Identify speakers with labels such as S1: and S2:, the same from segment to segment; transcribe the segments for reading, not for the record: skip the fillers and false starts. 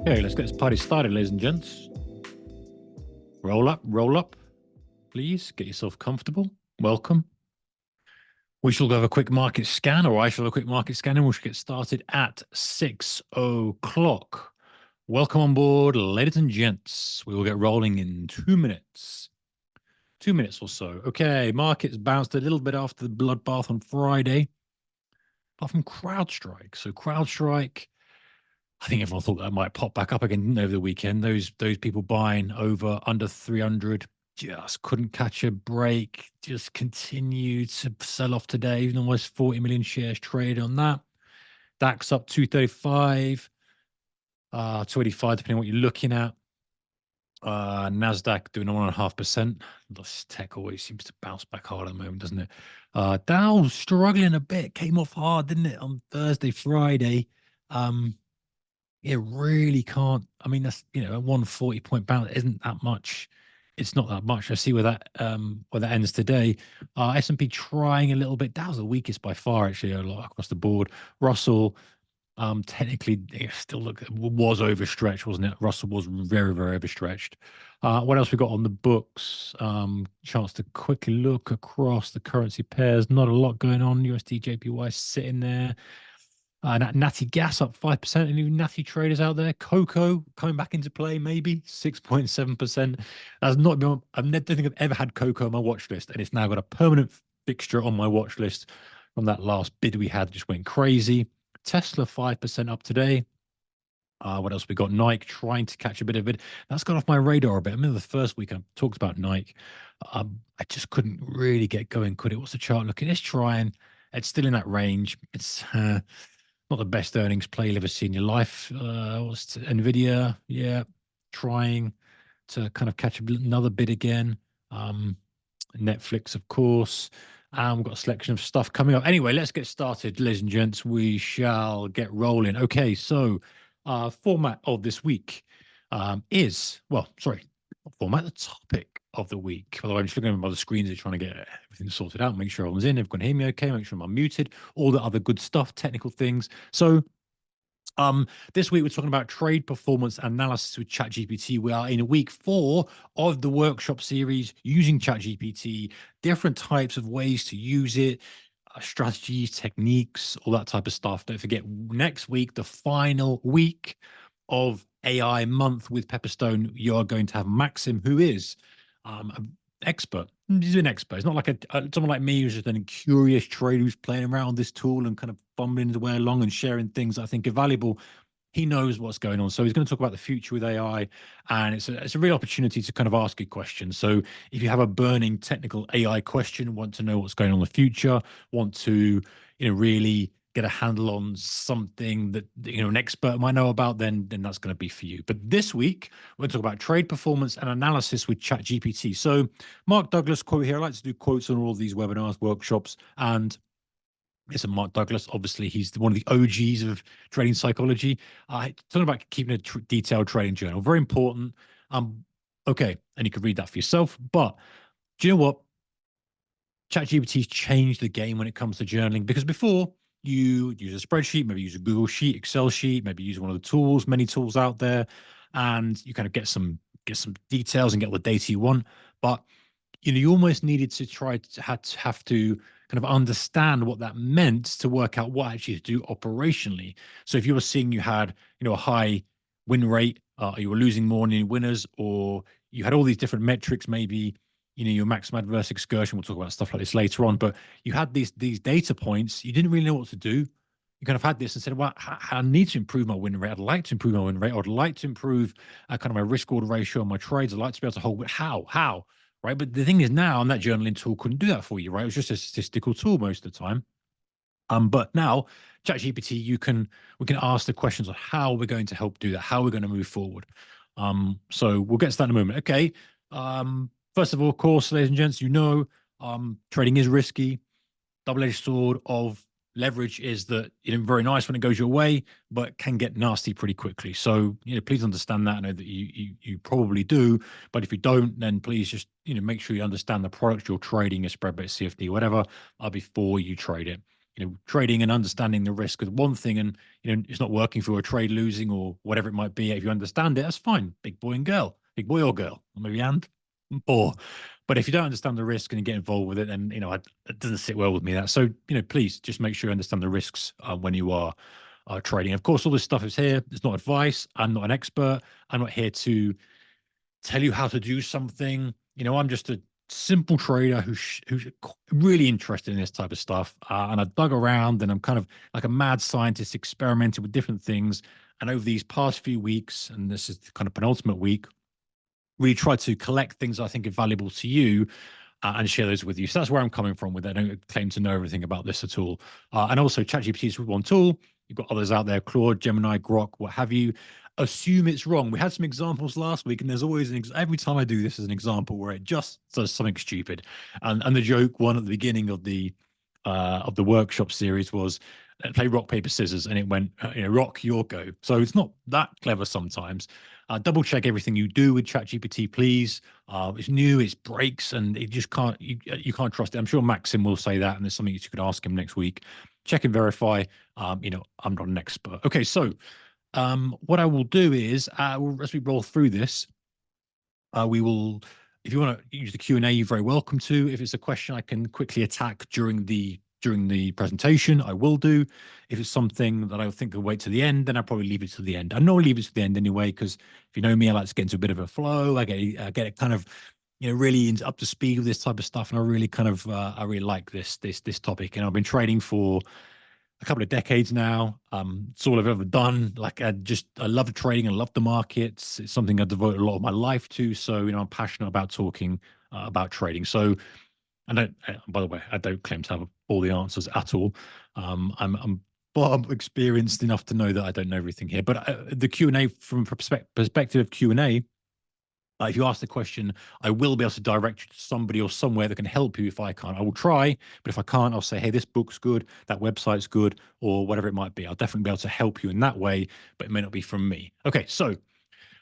S1: Okay, let's get this party started, ladies and gents. Roll up, please. Get yourself comfortable. Welcome. We shall have a quick market scan, or I shall have a quick market scan, and we shall get started at 6 o'clock. Welcome on board, ladies and gents. We will get rolling in 2 minutes. 2 minutes or so. Okay, markets bounced a little bit after the bloodbath on Friday, apart from CrowdStrike. So CrowdStrike, I think everyone thought that might pop back up again over the weekend. Those people buying over under 300 just couldn't catch a break. Just continued to sell off today. Even almost 40 million shares traded on that. DAX up 235, 285, depending on what you're looking at. Nasdaq doing 1.5%. This tech always seems to bounce back hard at the moment, doesn't it? Dow struggling a bit. Came off hard, didn't it, on Thursday, Friday? It really can't. I mean, that's a 140-point bounce isn't that much. It's not that much. I see where that ends today. S&P trying a little bit. That was the weakest by far, actually, a lot across the board. Russell, technically, it still was overstretched, wasn't it? Russell was very, very overstretched. What else we got on the books? Chance to quickly look across the currency pairs. Not a lot going on. USD JPY sitting there. Natty Gas up 5%. Any Natty traders out there? Cocoa coming back into play, maybe 6.7%. That's not been. I don't think I've ever had Cocoa on my watch list, and it's now got a permanent fixture on my watch list from that last bid we had. Just went crazy. Tesla 5% up today. What else we got? Nike trying to catch a bit of it. That's gone off my radar a bit. I remember the first week I talked about Nike. I just couldn't really get going, could it? What's the chart looking? It's trying. It's still in that range. It's not the best earnings play you'll ever see in your life. What's Nvidia? Yeah, trying to kind of catch another bid again. Netflix, of course. And we've got a selection of stuff coming up. Anyway, let's get started, ladies and gents. We shall get rolling. Okay, so format of this week is, well, sorry, format, the topic of the week. By the way, I'm just looking at my other screens and trying to get everything sorted out, make sure everyone's in, everyone can hear me okay, make sure I'm unmuted, all the other good stuff, technical things. So this week we're talking about trade performance analysis with ChatGPT. We are in week 4 of the workshop series using ChatGPT, different types of ways to use it, strategies, techniques, all that type of stuff. Don't forget, next week, the final week of AI month with Pepperstone, you are going to have Maxim, who is an expert. He's an expert. He's not like someone like me who's just a curious trader who's playing around with this tool and kind of fumbling his way along and sharing things I think are valuable. He knows what's going on. So he's going to talk about the future with AI, and it's a real opportunity to kind of ask a question. So if you have a burning technical AI question, want to know what's going on in the future, want to really get a handle on something that an expert might know about, then that's going to be for you. But this week we're going to talk about trade performance and analysis with ChatGPT. So Mark Douglas quote here. I like to do quotes on all of these webinars, workshops, and it's a Mark Douglas. Obviously, he's one of the OGs of trading psychology. Talking about keeping a detailed trading journal, very important. Okay, and you can read that for yourself. But do you know what? ChatGPT's changed the game when it comes to journaling, because before you use a spreadsheet, maybe use a Google Sheet, Excel sheet, maybe use one of the tools, many tools out there, and you kind of get some details and get all the data you want. But you almost needed to try to have to kind of understand what that meant to work out what actually to do operationally. So if you were seeing you had a high win rate, you were losing more than winners, or you had all these different metrics, maybe your maximum adverse excursion. We'll talk about stuff like this later on. But you had these data points. You didn't really know what to do. You kind of had this and said, well, I need to improve my win rate. I'd like to improve my win rate. I'd like to improve kind of my risk order ratio on my trades. I'd like to be able to hold. How? Right. But the thing is now, and that journaling tool couldn't do that for you, right? It was just a statistical tool most of the time. But now ChatGPT, we can ask the questions on how we're going to help do that, how we're going to move forward. So we'll get to that in a moment. Okay. First of all, of course, ladies and gents, trading is risky. Double-edged sword of leverage is that very nice when it goes your way, but can get nasty pretty quickly. So please understand that. I know that you probably do, but if you don't, then please just make sure you understand the product you're trading, a spread bet, CFD, whatever, before you trade it. trading and understanding the risk is one thing, and it's not working for a trade losing or whatever it might be. If you understand it, that's fine. Big boy and girl, big boy or girl, or maybe and or. But if you don't understand the risk and you get involved with it, then it doesn't sit well with me. That so please just make sure you understand the risks when you are trading. Of course, all this stuff is here. It's not advice. I'm not an expert. I'm not here to tell you how to do something. I'm just a simple trader who's really interested in this type of stuff. And I've dug around and I'm kind of like a mad scientist experimenting with different things. And over these past few weeks, and this is the kind of penultimate week, really try to collect things I think are valuable to you and share those with you. So that's where I'm coming from with it. I don't claim to know everything about this at all. And also ChatGPT is one tool. You've got others out there, Claude, Gemini, Grok, what have you. Assume it's wrong. We had some examples last week, and there's always every time I do this is an example where it just does something stupid. And the joke one at the beginning of the workshop series was play rock paper scissors, and it went rock your go. So it's not that clever sometimes. Double check everything you do with ChatGPT, please. It's new, it breaks, and it just can't. You can't trust it. I'm sure Maxim will say that, and there's something you could ask him next week. Check and verify. I'm not an expert. Okay, so what I will do is as we roll through this, we will. If you want to use the Q&A, you're very welcome to. If it's a question I can quickly attack during the presentation, I will do. If it's something that I think will wait to the end, then I'll probably leave it to the end. I normally leave it to the end anyway, because if you know me, I like to get into a bit of a flow. I get it kind of, really up to speed with this type of stuff, and I really kind of, I really like this topic. And I've been trading for a couple of decades now. It's all I've ever done. Like I love trading. I love the markets. It's something I devote a lot of my life to. So, I'm passionate about talking about trading. So, by the way, I don't claim to have all the answers at all. I'm experienced enough to know that I don't know everything here. But the Q&A from perspective of Q&A, if you ask the question, I will be able to direct you to somebody or somewhere that can help you. If I can't, I will try. But if I can't, I'll say, hey, this book's good, that website's good, or whatever it might be. I'll definitely be able to help you in that way, but it may not be from me. Okay, so,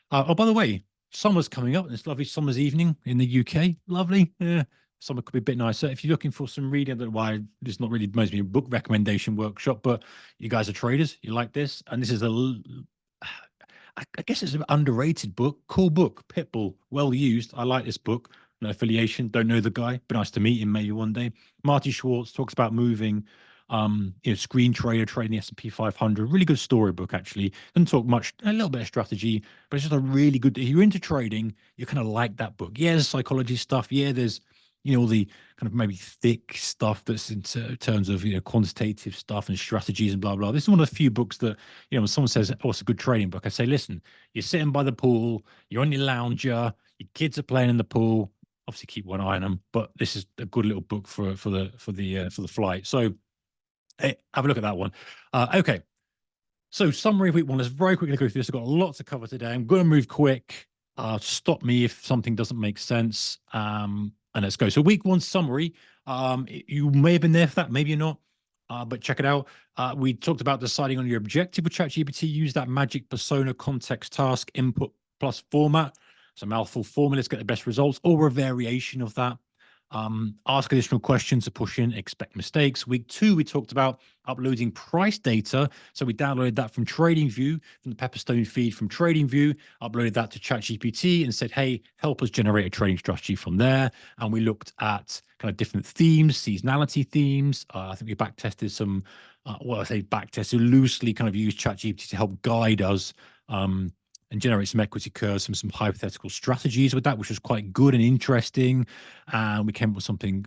S1: by the way, summer's coming up. It's lovely summer's evening in the UK. Lovely. Yeah. Summer could be a bit nicer. If you're looking for some reading, I don't know why it's not really mostly a book recommendation workshop, but you guys are traders. You like this. And this is I guess it's an underrated book. Cool book. Pitbull. Well used. I like this book. No affiliation. Don't know the guy, but nice to meet him maybe one day. Marty Schwartz talks about moving, screen trader, trading the S&P 500. Really good storybook, actually. Doesn't talk much, a little bit of strategy, but it's just a really good, if you're into trading, you kind of like that book. Yeah, there's psychology stuff. Yeah, there's, all the kind of maybe thick stuff that's in terms of, quantitative stuff and strategies and blah, blah. This is one of the few books that, when someone says, oh, it's a good trading book, I say, listen, you're sitting by the pool, you're on your lounger, your kids are playing in the pool. Obviously keep one eye on them, but this is a good little book for the flight. So hey, have a look at that one. Okay. So summary of week one. Let's very quickly go through this. I've got a lot to cover today. I'm going to move quick. Stop me if something doesn't make sense. And let's go. So week one summary. You may have been there for that, maybe you're not. But check it out. We talked about deciding on your objective with ChatGPT. Use that magic persona context task input plus format. It's a mouthful formula to get the best results, or a variation of that. Ask additional questions to push in, expect mistakes. Week two, we talked about uploading price data. So we downloaded that from TradingView, from the Pepperstone feed from TradingView, uploaded that to ChatGPT and said, hey, help us generate a trading strategy from there. And we looked at kind of different themes, seasonality themes. I think we back tested some, I say back tested, loosely kind of used ChatGPT to help guide us and generate some equity curves, some hypothetical strategies with that, which was quite good and interesting. And we came up with something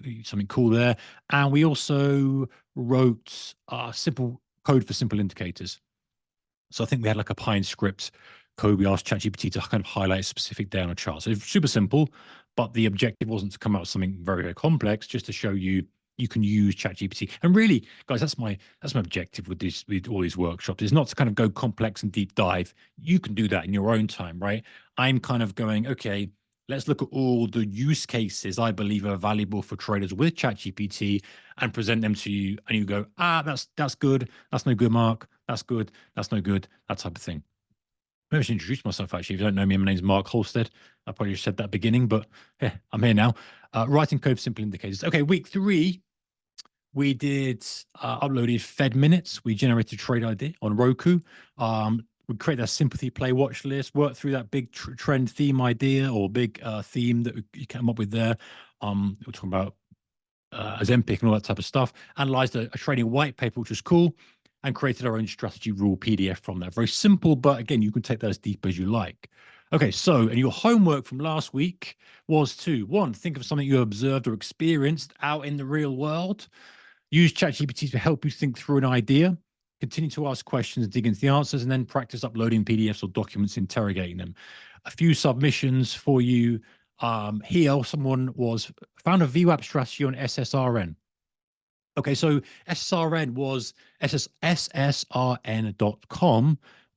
S1: cool there. And we also wrote simple code for simple indicators. So I think we had like a Pine script code. We asked ChatGPT to kind of highlight a specific day on a chart. So it's super simple, but the objective wasn't to come out with something very, very complex, just to show you can use ChatGPT. And really, guys, that's my objective with all these workshops, is not to kind of go complex and deep dive. You can do that in your own time, right? I'm kind of going, okay, let's look at all the use cases I believe are valuable for traders with ChatGPT and present them to you. And you go, that's good. That's no good, Mark. That's good. That's no good. That type of thing. Maybe I should introduce myself, actually. If you don't know me, my name's Mark Holstead. I probably said that at the beginning, but yeah, I'm here now. Writing code for simple indicators. Okay, week three, we did uploaded Fed minutes. We generated a trade idea on Roku. We created a sympathy play watch list, worked through that big trend theme idea or big theme that you came up with there. We're talking about Ozempic and all that type of stuff. Analyzed a trading white paper, which was cool, and created our own strategy rule PDF from that. Very simple, but again, you can take that as deep as you like. Okay, so, and your homework from last week was to, one, think of something you observed or experienced out in the real world. Use ChatGPT to help you think through an idea. Continue to ask questions, dig into the answers, and then practice uploading PDFs or documents, interrogating them. A few submissions for you here. Someone found a VWAP strategy on SSRN. Okay, so SSRN was ssrn.com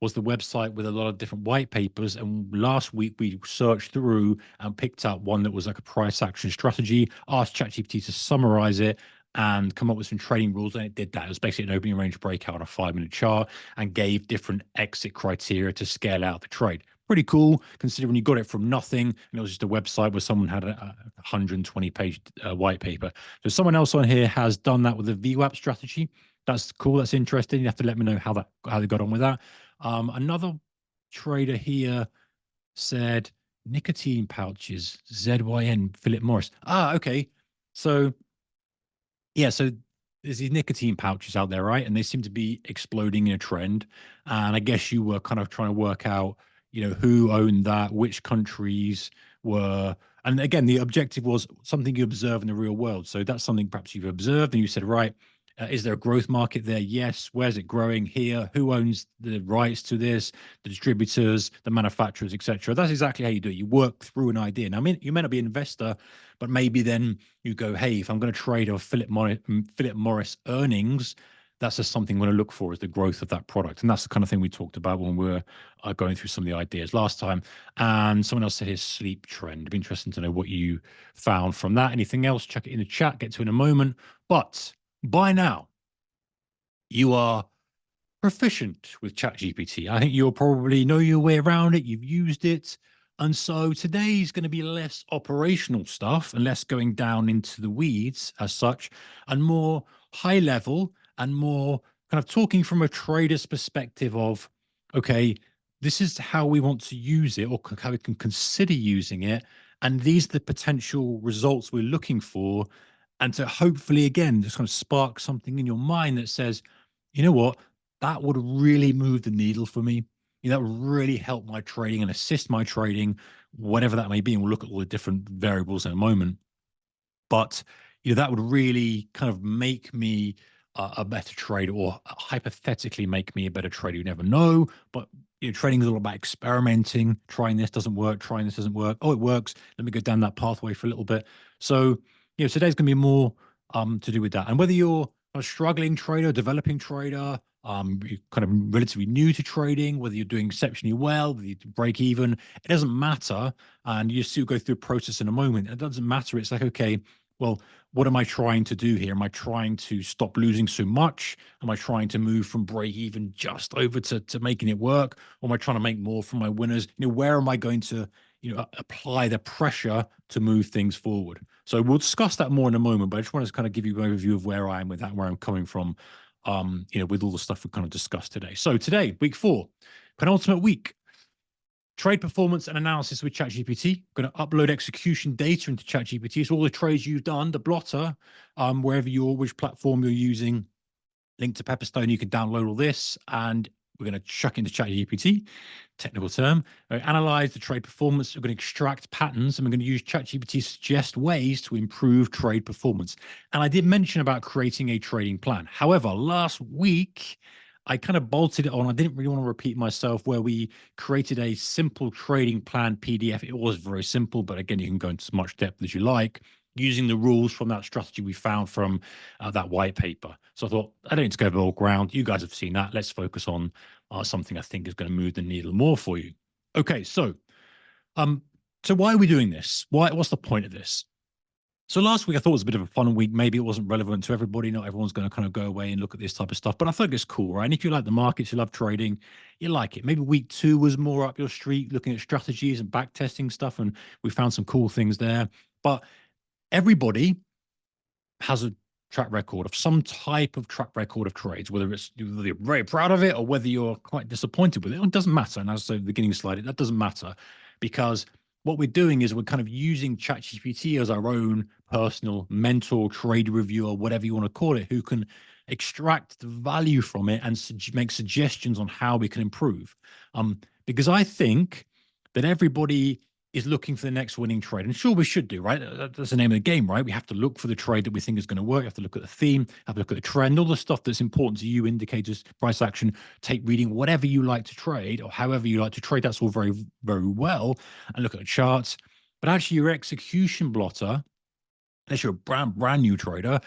S1: was the website with a lot of different white papers. And last week we searched through and picked out one that was like a price action strategy, asked ChatGPT to summarize it and come up with some trading rules. And it did that. It was basically an opening range breakout on a 5-minute chart and gave different exit criteria to scale out the trade. Pretty cool, considering you got it from nothing and it was just a website where someone had a 120-page white paper. So someone else on here has done that with a VWAP strategy. That's cool. That's interesting. You have to let me know how they got on with that. Another trader here said nicotine pouches, ZYN, Philip Morris. Okay. So yeah, so there's these nicotine pouches out there, right? And they seem to be exploding in a trend. And I guess you were kind of trying to work out, who owned that, which countries were. And again, the objective was something you observe in the real world. So that's something perhaps you've observed and you said, right, is there a growth market there? Yes. Where's it growing? Here. Who owns the rights to this? The distributors, the manufacturers, etc. That's exactly how you do it. You work through an idea. Now, I mean, you may not be an investor, but maybe then you go, hey, if I'm going to trade off Philip Morris earnings, that's just something I'm going to look for is the growth of that product. And that's the kind of thing we talked about when we were going through some of the ideas last time. And someone else said his sleep trend. It'd be interesting to know what you found from that. Anything else, check it in the chat, get to it in a moment. But by now, you are proficient with ChatGPT. I think you'll probably know your way around it. You've used it. And so today's going to be less operational stuff and less going down into the weeds as such, and more high level and more kind of talking from a trader's perspective of, okay, this is how we want to use it or how we can consider using it. And these are the potential results we're looking for. And to hopefully, again, just kind of spark something in your mind that says, you know what, that would really move the needle for me. That would really help my trading and assist my trading, whatever that may be. And we'll look at all the different variables in a moment. But that would really kind of make me a better trader, or hypothetically make me a better trader. You never know, but trading is all about experimenting. Trying this doesn't work. Trying this doesn't work. Oh, it works. Let me go down that pathway for a little bit. So today's going to be more to do with that. And whether you're a struggling trader, developing trader, you're kind of relatively new to trading, whether you're doing exceptionally well, whether you break even, it doesn't matter. And you still go through a process in a moment. It doesn't matter. It's like, okay, well, what am I trying to do here? Am I trying to stop losing so much? Am I trying to move from break even just over to making it work? Or am I trying to make more from my winners? Where am I going to, apply the pressure to move things forward? So we'll discuss that more in a moment, but I just wanted to kind of give you an overview of where I am with that, where I'm coming from, with all the stuff we kind of discussed today. So today, week 4, penultimate week. Trade performance and analysis with ChatGPT. Going to upload execution data into ChatGPT. So all the trades you've done, the blotter, which platform you're using, link to Pepperstone, you can download all this, and we're going to chuck into ChatGPT, technical term. Analyze the trade performance. We're going to extract patterns, and we're going to use ChatGPT to suggest ways to improve trade performance. And I did mention about creating a trading plan. However, last week, I kind of bolted it on. I didn't really want to repeat myself, where we created a simple trading plan PDF. It was very simple, but again, you can go into as much depth as you like, using the rules from that strategy we found from that white paper. So I thought, I don't need to go over all ground. You guys have seen that. Let's focus on something I think is going to move the needle more for you. Okay, so why are we doing this? What's the point of this? So last week I thought it was a bit of a fun week. Maybe it wasn't relevant to everybody. Not everyone's going to kind of go away and look at this type of stuff, but I thought it's cool, right? And if you like the markets, you love trading, you like it. Maybe week 2 was more up your street, looking at strategies and back testing stuff, and we found some cool things there. But everybody has a track record, of some type of track record of trades, whether you're very proud of it or whether you're quite disappointed with it. It doesn't matter. And as I said at the beginning of the slide, that doesn't matter, because what we're doing is we're kind of using ChatGPT as our own personal mentor, trade reviewer, whatever you want to call it, who can extract the value from it and make suggestions on how we can improve. Because I think that everybody is looking for the next winning trade. And sure, we should do, right? That's the name of the game, right? We have to look for the trade that we think is going to work. You have to look at the theme, have to look at the trend, all the stuff that's important to you, indicators, price action, tape reading, whatever you like to trade or however you like to trade. That's all very, very well. And look at the charts. But actually, your execution blotter, unless you're a brand new trader,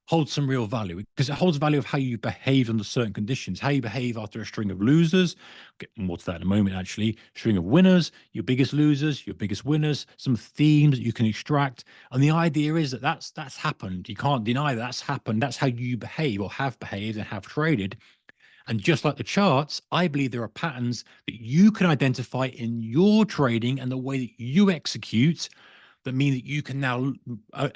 S1: holds some real value, because it holds value of how you behave under certain conditions, how you behave after a string of losers. I'll get more to that in a moment, actually. String of winners, your biggest losers, your biggest winners, some themes that you can extract. And the idea is that that's happened. You can't deny that that's happened. That's how you behave or have behaved and have traded. And just like the charts, I believe there are patterns that you can identify in your trading and the way that you execute that mean that you can now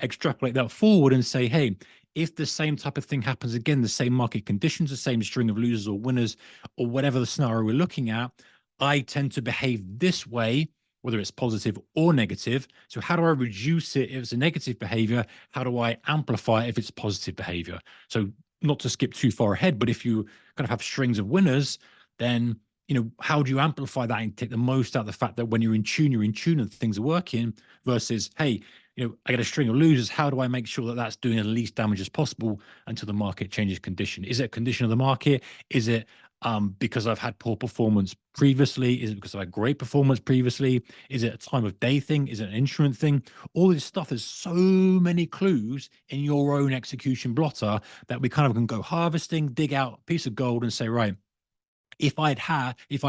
S1: extrapolate that forward and say, hey, if the same type of thing happens again, the same market conditions, the same string of losers or winners, or whatever the scenario we're looking at, I tend to behave this way, whether it's positive or negative. So how do I reduce it if it's a negative behavior? How do I amplify it if it's positive behavior? So not to skip too far ahead, but if you kind of have strings of winners, then how do you amplify that and take the most out of the fact that when you're in tune and things are working, versus, hey, I get a string of losers. How do I make sure that that's doing the least damage as possible until the market changes condition? Is it a condition of the market? Is it because I've had poor performance previously? Is it because I've had great performance previously? Is it a time of day thing? Is it an instrument thing? All this stuff, there's so many clues in your own execution blotter that we kind of can go harvesting, dig out a piece of gold and say, right, if I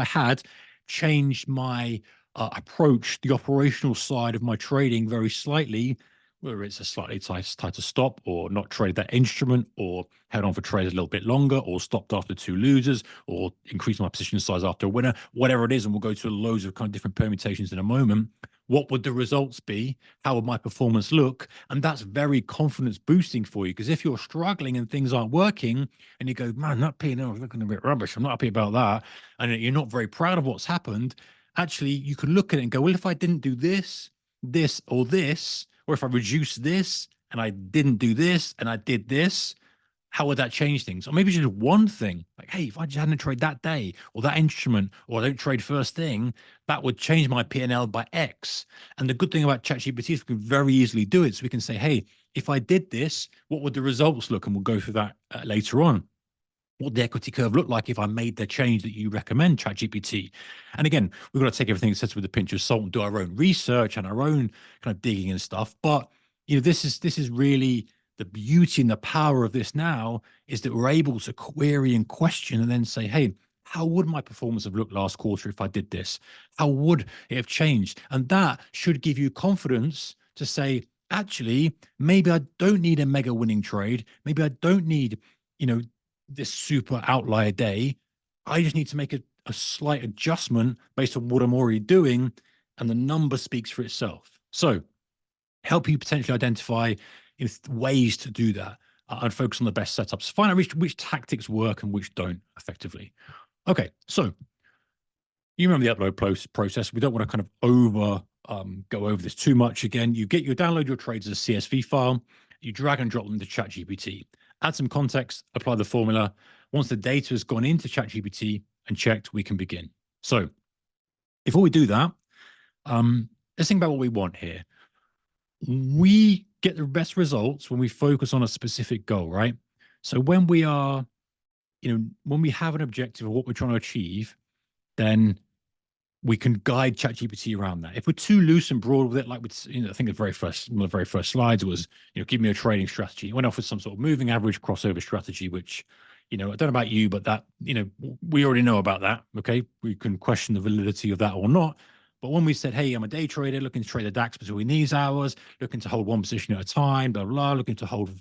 S1: had changed my approach, the operational side of my trading very slightly, whether it's a slightly tighter stop or not trade that instrument or held on for trades a little bit longer or stopped after two losers or increased my position size after a winner, whatever it is, and we'll go through loads of kind of different permutations in a moment. What would the results be? How would my performance look? And that's very confidence boosting for you, because if you're struggling and things aren't working and you go, man, that P&L is looking a bit rubbish, I'm not happy about that, and you're not very proud of what's happened, actually you can look at it and go, well, if I didn't do this, this, or this, or if I reduce this and I didn't do this and I did this, how would that change things? Or maybe just one thing, like, hey, if I just hadn't trade that day or that instrument, or I don't trade first thing, that would change my P&L by X. And the good thing about ChatGPT is we can very easily do it. So we can say, hey, if I did this, what would the results look? And we'll go through that later on. What the equity curve look like if I made the change that you recommend, ChatGPT. And again, we've got to take everything it says with a pinch of salt and do our own research and our own kind of digging and stuff. But this is really the beauty and the power of this now, is that we're able to query and question and then say, hey, how would my performance have looked last quarter if I did this? How would it have changed? And that should give you confidence to say, actually, maybe I don't need a mega winning trade. Maybe I don't need, this super outlier day. I just need to make a slight adjustment based on what I'm already doing, and the number speaks for itself. So help you potentially identify ways to do that and focus on the best setups. Find out which tactics work and which don't effectively. Okay, so you remember the upload process. We don't want to kind of go over this too much again. You download your trades as a CSV file, you drag and drop them to ChatGPT. Add some context, apply the formula. Once the data has gone into ChatGPT and checked, we can begin. So before we do that, let's think about what we want here. We get the best results when we focus on a specific goal, right? So when we are, when we have an objective of what we're trying to achieve, then we can guide ChatGPT around that. If we're too loose and broad with it, like with, I think one of the very first slides was, give me a trading strategy. It went off with some sort of moving average crossover strategy, which, I don't know about you, but that, we already know about that. Okay. We can question the validity of that or not. But when we said, hey, I'm a day trader looking to trade the DAX between these hours, looking to hold one position at a time, blah, blah, looking to hold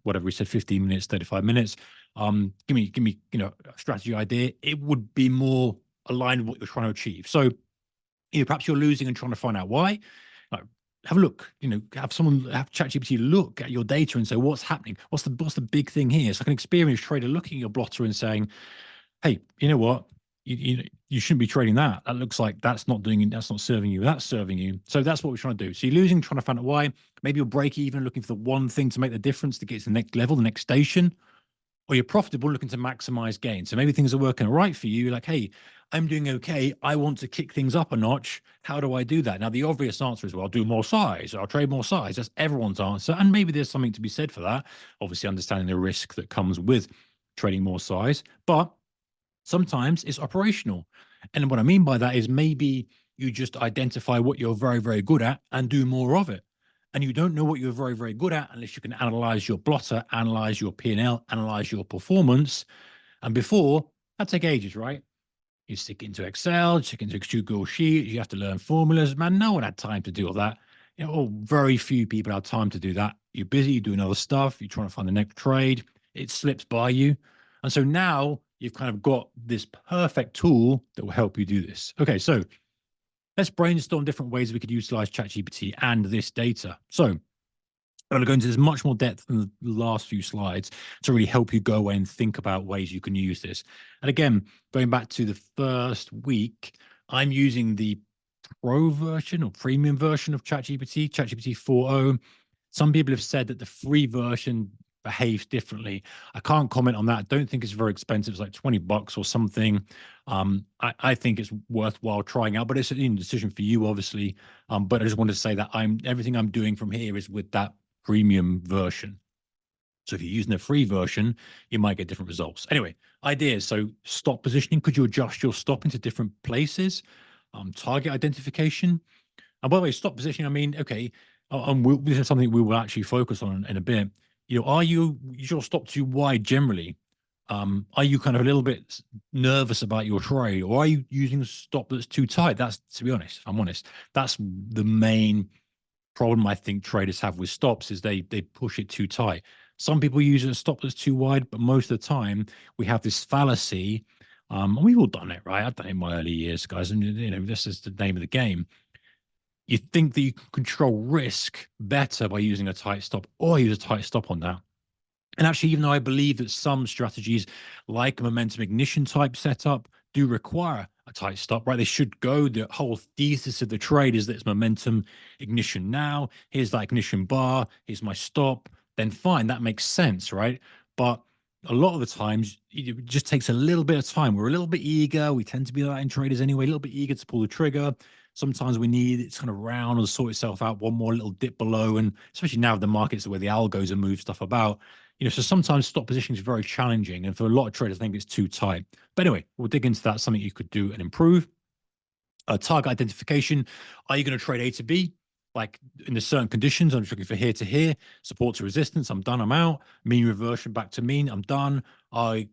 S1: whatever we said, 15 minutes, 35 minutes. Give me, a strategy idea. It would be more aligned with what you're trying to achieve. So perhaps you're losing and trying to find out why. Like, have a look, have someone, have ChatGPT look at your data and say, what's happening? What's the big thing here? It's like an experienced trader looking at your blotter and saying, hey, you know what? You shouldn't be trading that. That looks like that's not serving you. That's serving you. So that's what we're trying to do. So you're losing, trying to find out why. Maybe you'll break even, looking for the one thing to make the difference to get to the next level, the next station, or you're profitable, looking to maximize gain. So maybe things are working right for you. Like, hey, I'm doing okay. I want to kick things up a notch. How do I do that? Now, the obvious answer is, well, I'll do more size. I'll trade more size. That's everyone's answer. And maybe there's something to be said for that. Obviously, understanding the risk that comes with trading more size. But sometimes it's operational. And what I mean by that is maybe you just identify what you're very, very good at and do more of it. And you don't know what you're very, very good at unless you can analyze your blotter, analyze your P&L, analyze your performance. And before, that take ages, right? You stick into Excel, stick into Google Sheets, you have to learn formulas. Man, no one had time to do all that. Very few people have time to do that. You're busy, you're doing other stuff, you're trying to find the next trade, it slips by you. And so now you've kind of got this perfect tool that will help you do this. Okay, so let's brainstorm different ways we could utilize ChatGPT and this data. So I'm going to go into this much more depth than the last few slides to really help you go away and think about ways you can use this. And again, going back to the first week, I'm using the pro version or premium version of ChatGPT, ChatGPT 4.0. Some people have said that the free version behaves differently. I can't comment on that. Don't think it's very expensive. It's like $20 or something. I think it's worthwhile trying out, but it's a decision for you, obviously. But I just wanted to say that everything I'm doing from here is with that premium version. So if you're using the free version, you might get different results. Anyway, ideas. So stop positioning. Could you adjust your stop into different places? Target identification. And by the way, stop positioning, I mean, okay, this is something we will actually focus on in a bit. Are you your stop too wide generally? Are you kind of a little bit nervous about your trade, or are you using a stop that's too tight? That's, to be honest, if I'm honest, that's the main problem I think traders have with stops is they push it too tight. Some people use a stop that's too wide, but most of the time we have this fallacy. And we've all done it, right? I've done it in my early years, guys, and this is the name of the game. You think that you can control risk better by using a tight stop, or use a tight stop on that. And actually, even though I believe that some strategies like a momentum ignition type setup do require a tight stop, right? They should go. The whole thesis of the trade is that it's momentum ignition now. Here's that ignition bar. Here's my stop. Then fine, that makes sense, right? But a lot of the times, it just takes a little bit of time. We're a little bit eager. We tend to be like that in traders anyway, a little bit eager to pull the trigger. Sometimes we need it to kind of round or sort itself out, one more little dip below. And especially now the markets where the algos are move stuff about, so sometimes stop positioning is very challenging. And for a lot of traders, I think it's too tight. But anyway, we'll dig into that, something you could do and improve. Target identification. Are you going to trade A to B? Like in the certain conditions, I'm just looking for here to here, support to resistance. I'm done. I'm out. Mean reversion back to mean. I'm done. You're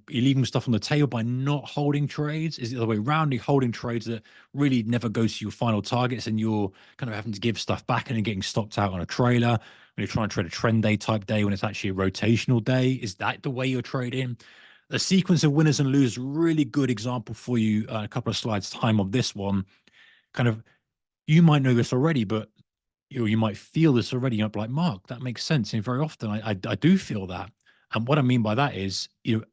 S1: leaving stuff on the table by not holding trades. Is it the other way around? You're holding trades that really never go to your final targets, and you're kind of having to give stuff back and then getting stopped out on a trailer when you're trying to trade a trend day type day when it's actually a rotational day. Is that the way you're trading? The sequence of winners and losers, really good example for you. A couple of slides time of this one. Kind of, you might know this already, but you might feel this already. You're like, Mark, that makes sense. And very often I do feel that. And what I mean by that is, do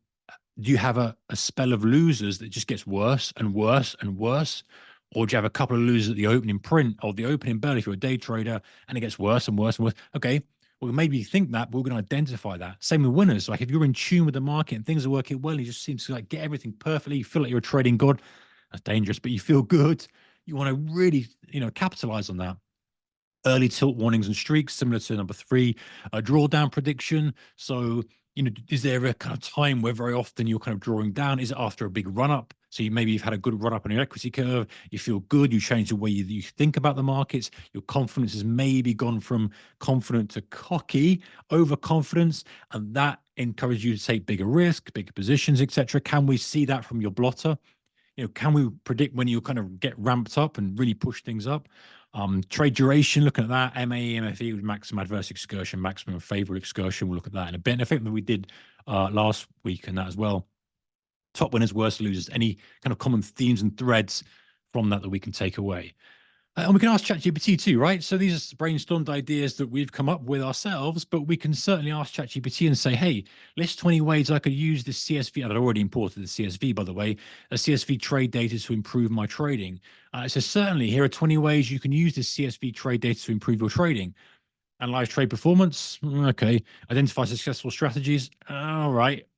S1: you have a spell of losers that just gets worse and worse and worse? Or do you have a couple of losers at the opening print or the opening bell if you're a day trader and it gets worse and worse and worse? Okay, well, maybe you think that, but we're going to identify that. Same with winners. Like if you're in tune with the market and things are working well, and you just seem to like get everything perfectly, you feel like you're a trading god. That's dangerous, but you feel good. You want to really, capitalize on that. Early tilt warnings and streaks, similar to number 3, a drawdown prediction. So, is there a kind of time where very often you're kind of drawing down? Is it after a big run up? So you've had a good run up on your equity curve. You feel good. You change the way you think about the markets. Your confidence has maybe gone from confident to cocky, overconfidence, and that encourages you to take bigger risk, bigger positions, etc. Can we see that from your blotter? Can we predict when you kind of get ramped up and really push things up? Trade duration, looking at that, MAE, MFE with maximum adverse excursion, maximum favorable excursion. We'll look at that in a bit. And I think that we did last week and that as well. Top winners, worst losers, any kind of common themes and threads from that we can take away. And we can ask ChatGPT too, right? So these are brainstormed ideas that we've come up with ourselves, but we can certainly ask ChatGPT and say, hey, list 20 ways I could use this CSV. I've already imported the CSV, by the way, a CSV trade data to improve my trading. So certainly here are 20 ways you can use this CSV trade data to improve your trading. Analyze trade performance. Okay. Identify successful strategies. All right.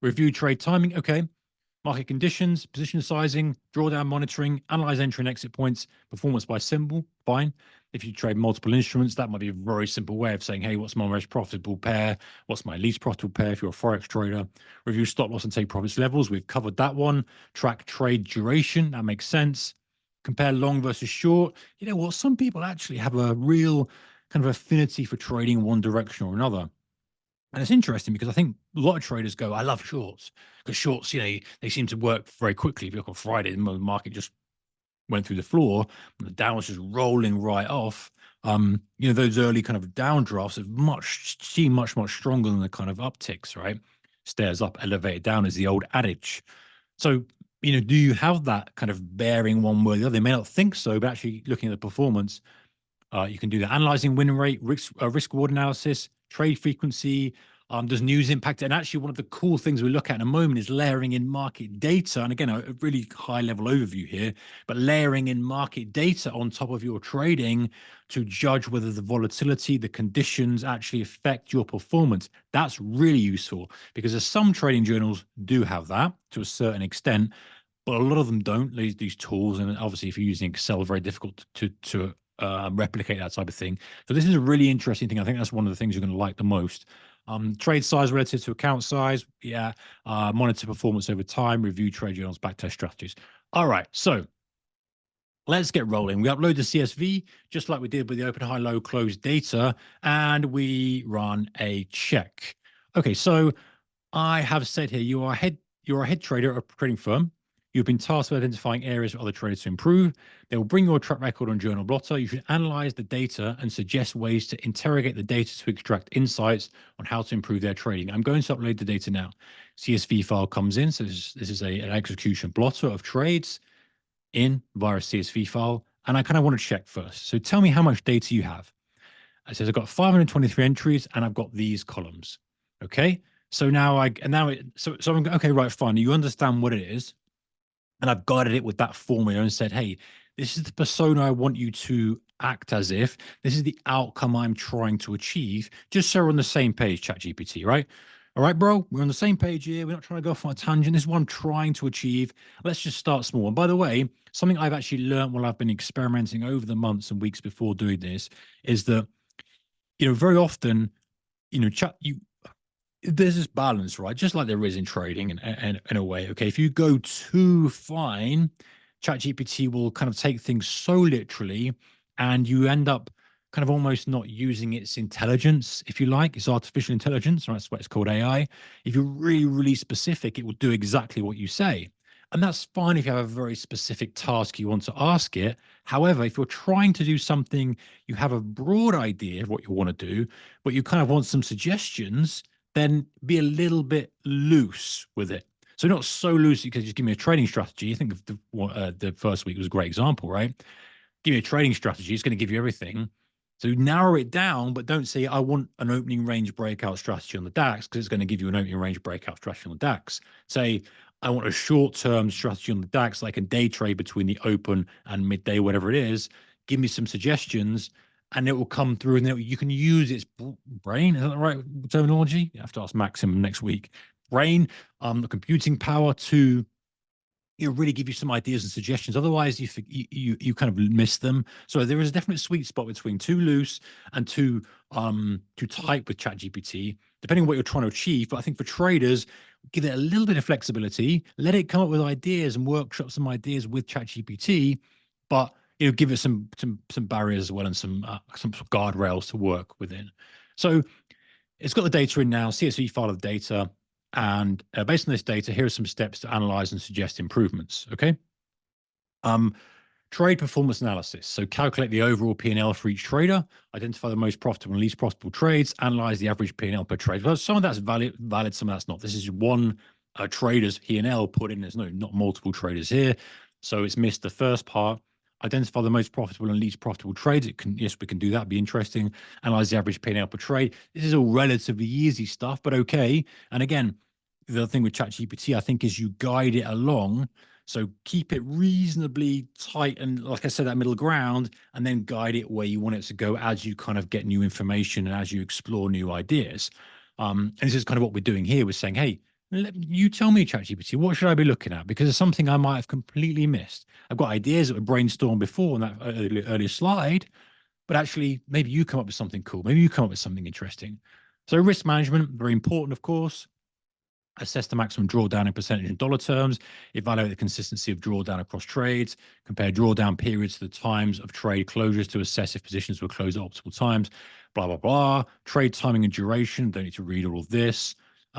S1: Review trade timing. Okay. Market conditions, position sizing, drawdown monitoring, analyze entry and exit points, performance by symbol, fine. If you trade multiple instruments, that might be a very simple way of saying, hey, what's my most profitable pair? What's my least profitable pair if you're a Forex trader? Review stop loss and take profits levels. We've covered that one. Track trade duration. That makes sense. Compare long versus short. You know what? Some people actually have a real kind of affinity for trading one direction or another. And it's interesting because I think a lot of traders go, I love shorts because shorts, they seem to work very quickly. If you look on Friday, the market just went through the floor and the Dow was just rolling right off. Those early kind of downdrafts seem much, much stronger than the kind of upticks, right? Stairs up, elevated down is the old adage. So, do you have that kind of bearing one way or the other? They may not think so, but actually looking at the performance, you can do that. Analyzing win rate, risk reward analysis, trade frequency. Does news impact it? And actually, one of the cool things we look at in a moment is layering in market data. And again, a really high level overview here, but layering in market data on top of your trading to judge whether the volatility, the conditions actually affect your performance. That's really useful because some trading journals do have that to a certain extent, but a lot of them don't. These tools, and obviously, if you're using Excel, very difficult to replicate that type of thing. So this is a really interesting thing. I think that's one of the things you're going to like the most. Trade size relative to account size. Yeah. Monitor performance over time. Review trade journals. Backtest strategies. All right. So let's get rolling. We upload the CSV just like we did with the open, high, low, close data, and we run a check. Okay. So I have said here you're a head trader at a trading firm. You've been tasked with identifying areas for other traders to improve. They will bring your track record on Journal Blotter. You should analyze the data and suggest ways to interrogate the data to extract insights on how to improve their trading. I'm going to upload the data now. CSV file comes in. So this is an execution blotter of trades in via a CSV file. And I kind of want to check first. So tell me how much data you have. It says I've got 523 entries and I've got these columns. Okay. So now I'm okay, right, fine. You understand what it is. And I've guided it with that formula and said, hey, this is the persona I want you to act as if. This is the outcome I'm trying to achieve, just so we're on the same page, ChatGPT, right? All right, bro, we're on the same page here. We're not trying to go off on a tangent. This is what I'm trying to achieve. Let's just start small. And by the way, something I've actually learned while I've been experimenting over the months and weeks before doing this is that, very often, there's this balance, right? Just like there is in trading and in a way. Okay. If you go too fine, ChatGPT will kind of take things so literally and you end up kind of almost not using its intelligence, if you like. It's artificial intelligence, right? That's what it's called, AI. If you're really, really specific, it will do exactly what you say. And that's fine if you have a very specific task you want to ask it. However, if you're trying to do something, you have a broad idea of what you want to do, but you kind of want some suggestions, then be a little bit loose with it. So not so loose because just give me a trading strategy. I think the first week was a great example, right? Give me a trading strategy. It's going to give you everything. So narrow it down, but don't say I want an opening range breakout strategy on the DAX because it's going to give you an opening range breakout strategy on the DAX. Say I want a short-term strategy on the DAX, like a day trade between the open and midday, whatever it is. Give me some suggestions and it will come through and you can use its brain. Is that the right terminology? You have to ask Maxim next week. Brain, the computing power to really give you some ideas and suggestions. Otherwise, you kind of miss them. So there is a definite sweet spot between too loose and too tight with ChatGPT, depending on what you're trying to achieve. But I think for traders, give it a little bit of flexibility, let it come up with ideas and workshop some ideas with ChatGPT, but give it some barriers as well and some guardrails to work within. So it's got the data in now, CSV file of the data. And based on this data, here are some steps to analyze and suggest improvements. Okay. Trade performance analysis. So calculate the overall P&L for each trader, identify the most profitable and least profitable trades, analyze the average P&L per trade. Well, some of that's valid, some of that's not. This is one trader's P&L put in. There's not multiple traders here. So it's missed the first part. identify the most profitable and least profitable trades. Yes, we can do that. It'd be interesting. Analyze the average P&L per trade. This is all relatively easy stuff, but okay. And again, the other thing with ChatGPT, I think, is you guide it along. So keep it reasonably tight and, like I said, that middle ground, and then guide it where you want it to go as you kind of get new information and as you explore new ideas. And this is kind of what we're doing here. We're saying, hey, you tell me, ChatGPT, what should I be looking at? Because it's something I might have completely missed. I've got ideas that were brainstormed before in that earlier slide, but actually, maybe you come up with something cool. Maybe you come up with something interesting. So risk management, very important, of course. Assess the maximum drawdown in percentage in dollar terms, evaluate the consistency of drawdown across trades, compare drawdown periods to the times of trade closures to assess if positions were closed at optimal times, blah, blah, blah. Trade timing and duration, don't need to read all of this.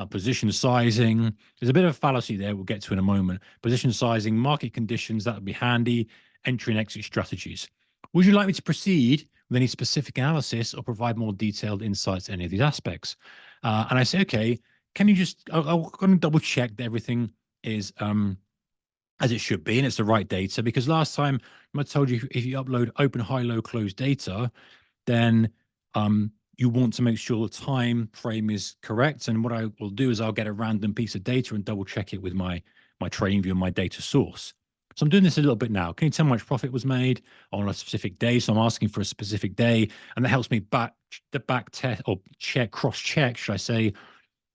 S1: Position sizing, there's a bit of a fallacy there we'll get to in a moment. Position sizing, market conditions, that would be handy. Entry and exit strategies. Would you like me to proceed with any specific analysis or provide more detailed insights to any of these aspects? And I say, okay, can you just, I'm going to double check that everything is as it should be and it's the right data, because last time I told you if you upload open, high, low, close data, then you want to make sure the time frame is correct. And what I will do is I'll get a random piece of data and double check it with my trading view and my data source. So I'm doing this a little bit now. Can you tell me how much profit was made on a specific day? So I'm asking for a specific day, and that helps me back test or check, cross check, should I say,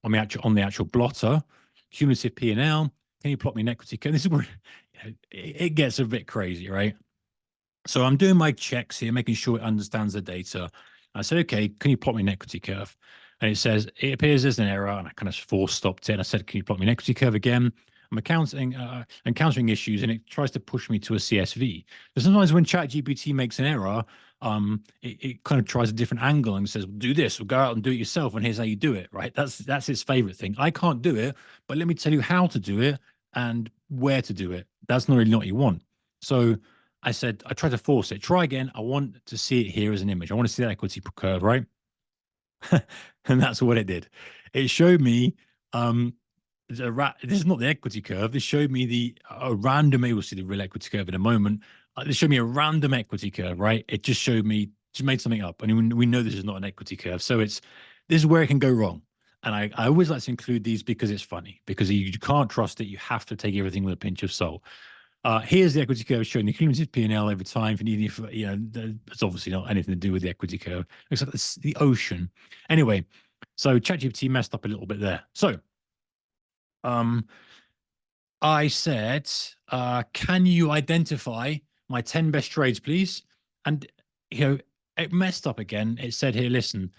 S1: on the actual blotter. Cumulative P&L. Can you plot me an equity curve? This is where it gets a bit crazy, right? So I'm doing my checks here, making sure it understands the data. I said, okay, can you plot me an equity curve? And it says, it appears there's an error. And I kind of force stopped it. And I said, can you plot me an equity curve again? I'm encountering issues, and it tries to push me to a CSV. But sometimes when ChatGPT makes an error, it kind of tries a different angle and says, do this, or go out and do it yourself, and here's how you do it, right? That's its favorite thing. I can't do it, but let me tell you how to do it and where to do it. That's not really what you want. So I said, I tried to force it. Try again. I want to see it here as an image. I want to see that equity curve, right? And that's what it did. It showed me this is not the equity curve. This showed me a random, we'll see the real equity curve in a moment. This showed me a random equity curve, right? It just showed me, just made something up. And we know this is not an equity curve. So this is where it can go wrong. And I always like to include these because it's funny, because you can't trust it. You have to take everything with a pinch of salt. Here's the equity curve showing the cumulative P&L over time. If you need, it's obviously not anything to do with the equity curve. Looks like it's the ocean. Anyway, so ChatGPT messed up a little bit there. So I said, can you identify my 10 best trades, please? And, it messed up again. It said here, listen,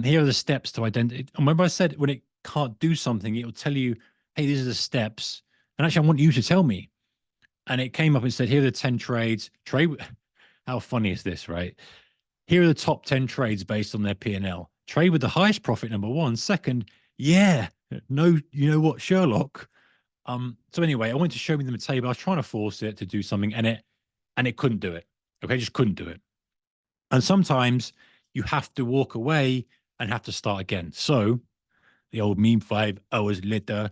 S1: here are the steps to identify. And remember I said when it can't do something, it will tell you, hey, these are the steps. And actually, I want you to tell me. And it came up and said, here are the 10 trades. How funny is this, right? Here are the top 10 trades based on their P&L. Trade with the highest profit, number one. Second, yeah, no, you know what, Sherlock. So anyway, I wanted to show me the table. I was trying to force it to do something, and it couldn't do it. Okay, just couldn't do it. And sometimes you have to walk away and have to start again. So the old meme 5 hours later,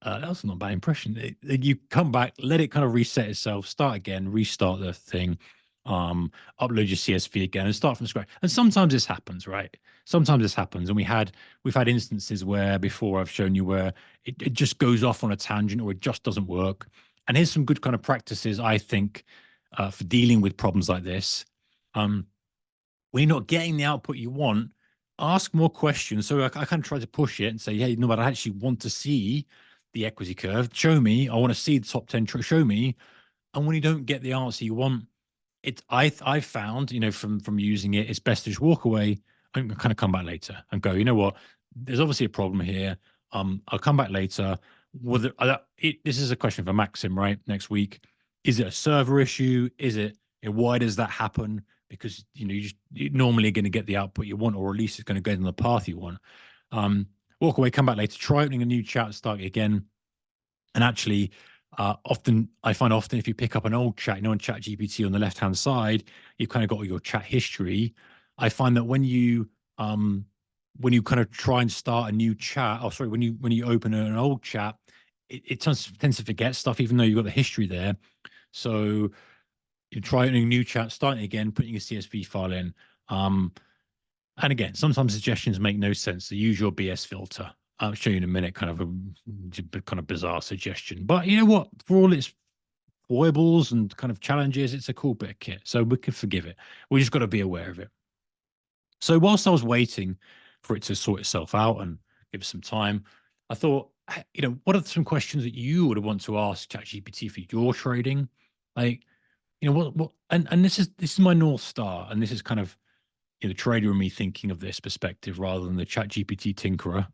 S1: that was not a bad impression. You come back, let it kind of reset itself, start again, restart the thing, upload your CSV again, and start from scratch. And sometimes this happens, right? Sometimes this happens, and we've had instances where before I've shown you where it just goes off on a tangent or it just doesn't work. And here's some good kind of practices, I think, for dealing with problems like this. When you're not getting the output you want, ask more questions. So I kind of try to push it and say, hey, no, but I actually want to see the equity curve. Show me. I want to see the top 10. Show me. And when you don't get the answer you want, I found, from using it, it's best to just walk away and kind of come back later and go, you know what? There's obviously a problem here. I'll come back later. This is a question for Maxim, right? Next week. Is it a server issue? Is it, why does that happen? Because, you're normally going to get the output you want, or at least it's going to go in the path you want. Walk away, come back later, try opening a new chat, start again. And actually, I find often if you pick up an old chat, on ChatGPT on the left-hand side, you've kind of got your chat history. I find that when you kind of try and start a new chat, when you open an old chat, it tends to forget stuff, even though you've got the history there. So You try a new chat, starting again, putting your CSV file in. And again, sometimes suggestions make no sense. So use your BS filter. I'll show you in a minute, kind of a kind of bizarre suggestion. But you know what? For all its foibles and kind of challenges, it's a cool bit of kit. So we can forgive it. We just got to be aware of it. So whilst I was waiting for it to sort itself out and give it some time, I thought, what are some questions that you would want to ask ChatGPT for your trading? Like, and this is my North Star, and this is kind of the trader and me thinking of this perspective rather than the ChatGPT tinkerer.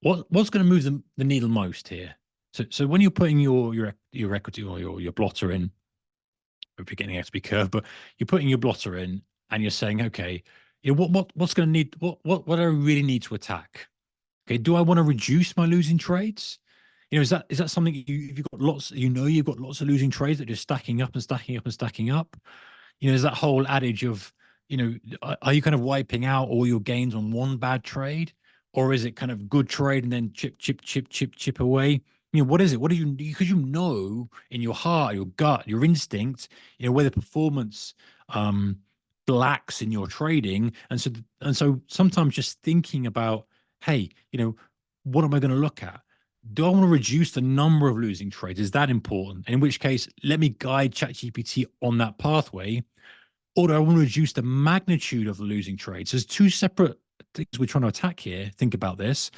S1: What's going to move the needle most here? So when you're putting your equity or your blotter in, if you're getting XP curve, but you're putting your blotter in and you're saying, okay, what's going to need what do I really need to attack? Okay, do I want to reduce my losing trades? Is that something you've got lots, you've got lots of losing trades that are just stacking up and stacking up and stacking up? There's that whole adage of, are you kind of wiping out all your gains on one bad trade? Or is it kind of good trade and then chip away? What is it? What do you, because in your heart, your gut, your instinct, where the performance lacks in your trading. And so sometimes just thinking about, hey, what am I going to look at? Do I want to reduce the number of losing trades? Is that important? In which case, let me guide ChatGPT on that pathway. Or do I want to reduce the magnitude of the losing trades? There's two separate things we're trying to attack here. Think about this.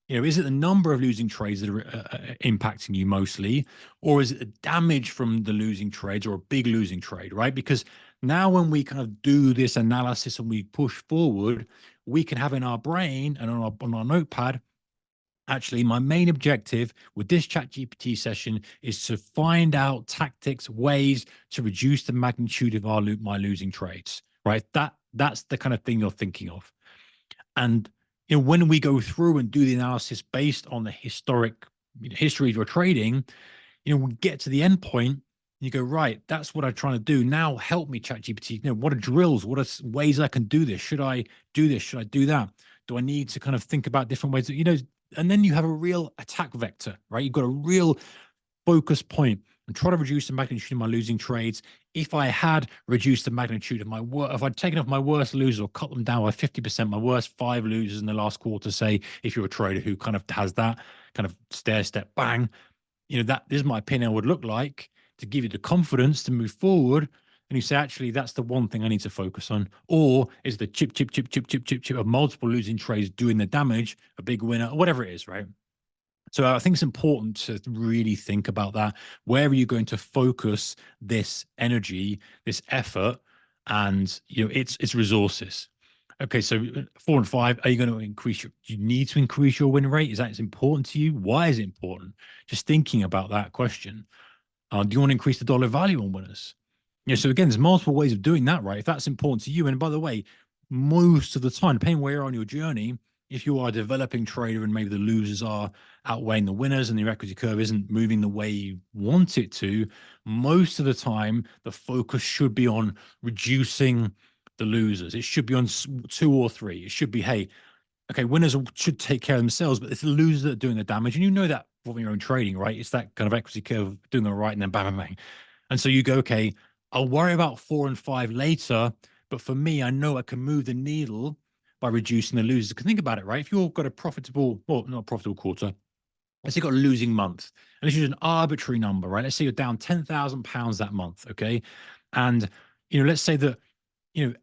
S1: Is it the number of losing trades that are impacting you mostly, or is it the damage from the losing trades or a big losing trade, right? Because now when we kind of do this analysis and we push forward, we can have in our brain and on our notepad, actually, my main objective with this ChatGPT session is to find out tactics, ways to reduce the magnitude of my losing trades, right? That's the kind of thing you're thinking of. And when we go through and do the analysis based on the historic history of your trading, we get to the end point, and you go, right, that's what I'm trying to do. Now help me, ChatGPT. What are drills? What are ways I can do this? Should I do this? Should I do that? Do I need to kind of think about different ways? And then you have a real attack vector, right? You've got a real focus point and try to reduce the magnitude of my losing trades. If I had reduced the magnitude of if I'd taken off my worst losers or cut them down by 50%, my worst 5 losers in the last quarter, say, if you're a trader who kind of has that kind of stair step bang, that this is my P&L would look like to give you the confidence to move forward. And you say, actually, that's the one thing I need to focus on. Or is the chip of multiple losing trades doing the damage, a big winner, or whatever it is, right? So I think it's important to really think about that. Where are you going to focus this energy, this effort, and its resources? Okay, so 4 and 5, are you going to increase do you need to increase your win rate? Is that important to you? Why is it important? Just thinking about that question. Do you want to increase the dollar value on winners? So again, there's multiple ways of doing that, right? If that's important to you, and by the way, most of the time, depending where you're on your journey, if you are a developing trader and maybe the losers are outweighing the winners and the equity curve isn't moving the way you want it to, most of the time, the focus should be on reducing the losers. It should be on 2 or 3. It should be, hey, okay, winners should take care of themselves, but it's the losers that are doing the damage. And that from your own trading, right? It's that kind of equity curve doing all right and then bang, bang, bang. And so you go, okay, I'll worry about 4 and 5 later. But for me, I know I can move the needle by reducing the losers. Because think about it, right? If you've got a profitable, well, not a profitable quarter, let's say you've got a losing month, and let's use an arbitrary number, right? Let's say you're down £10,000 that month, okay? And, let's say that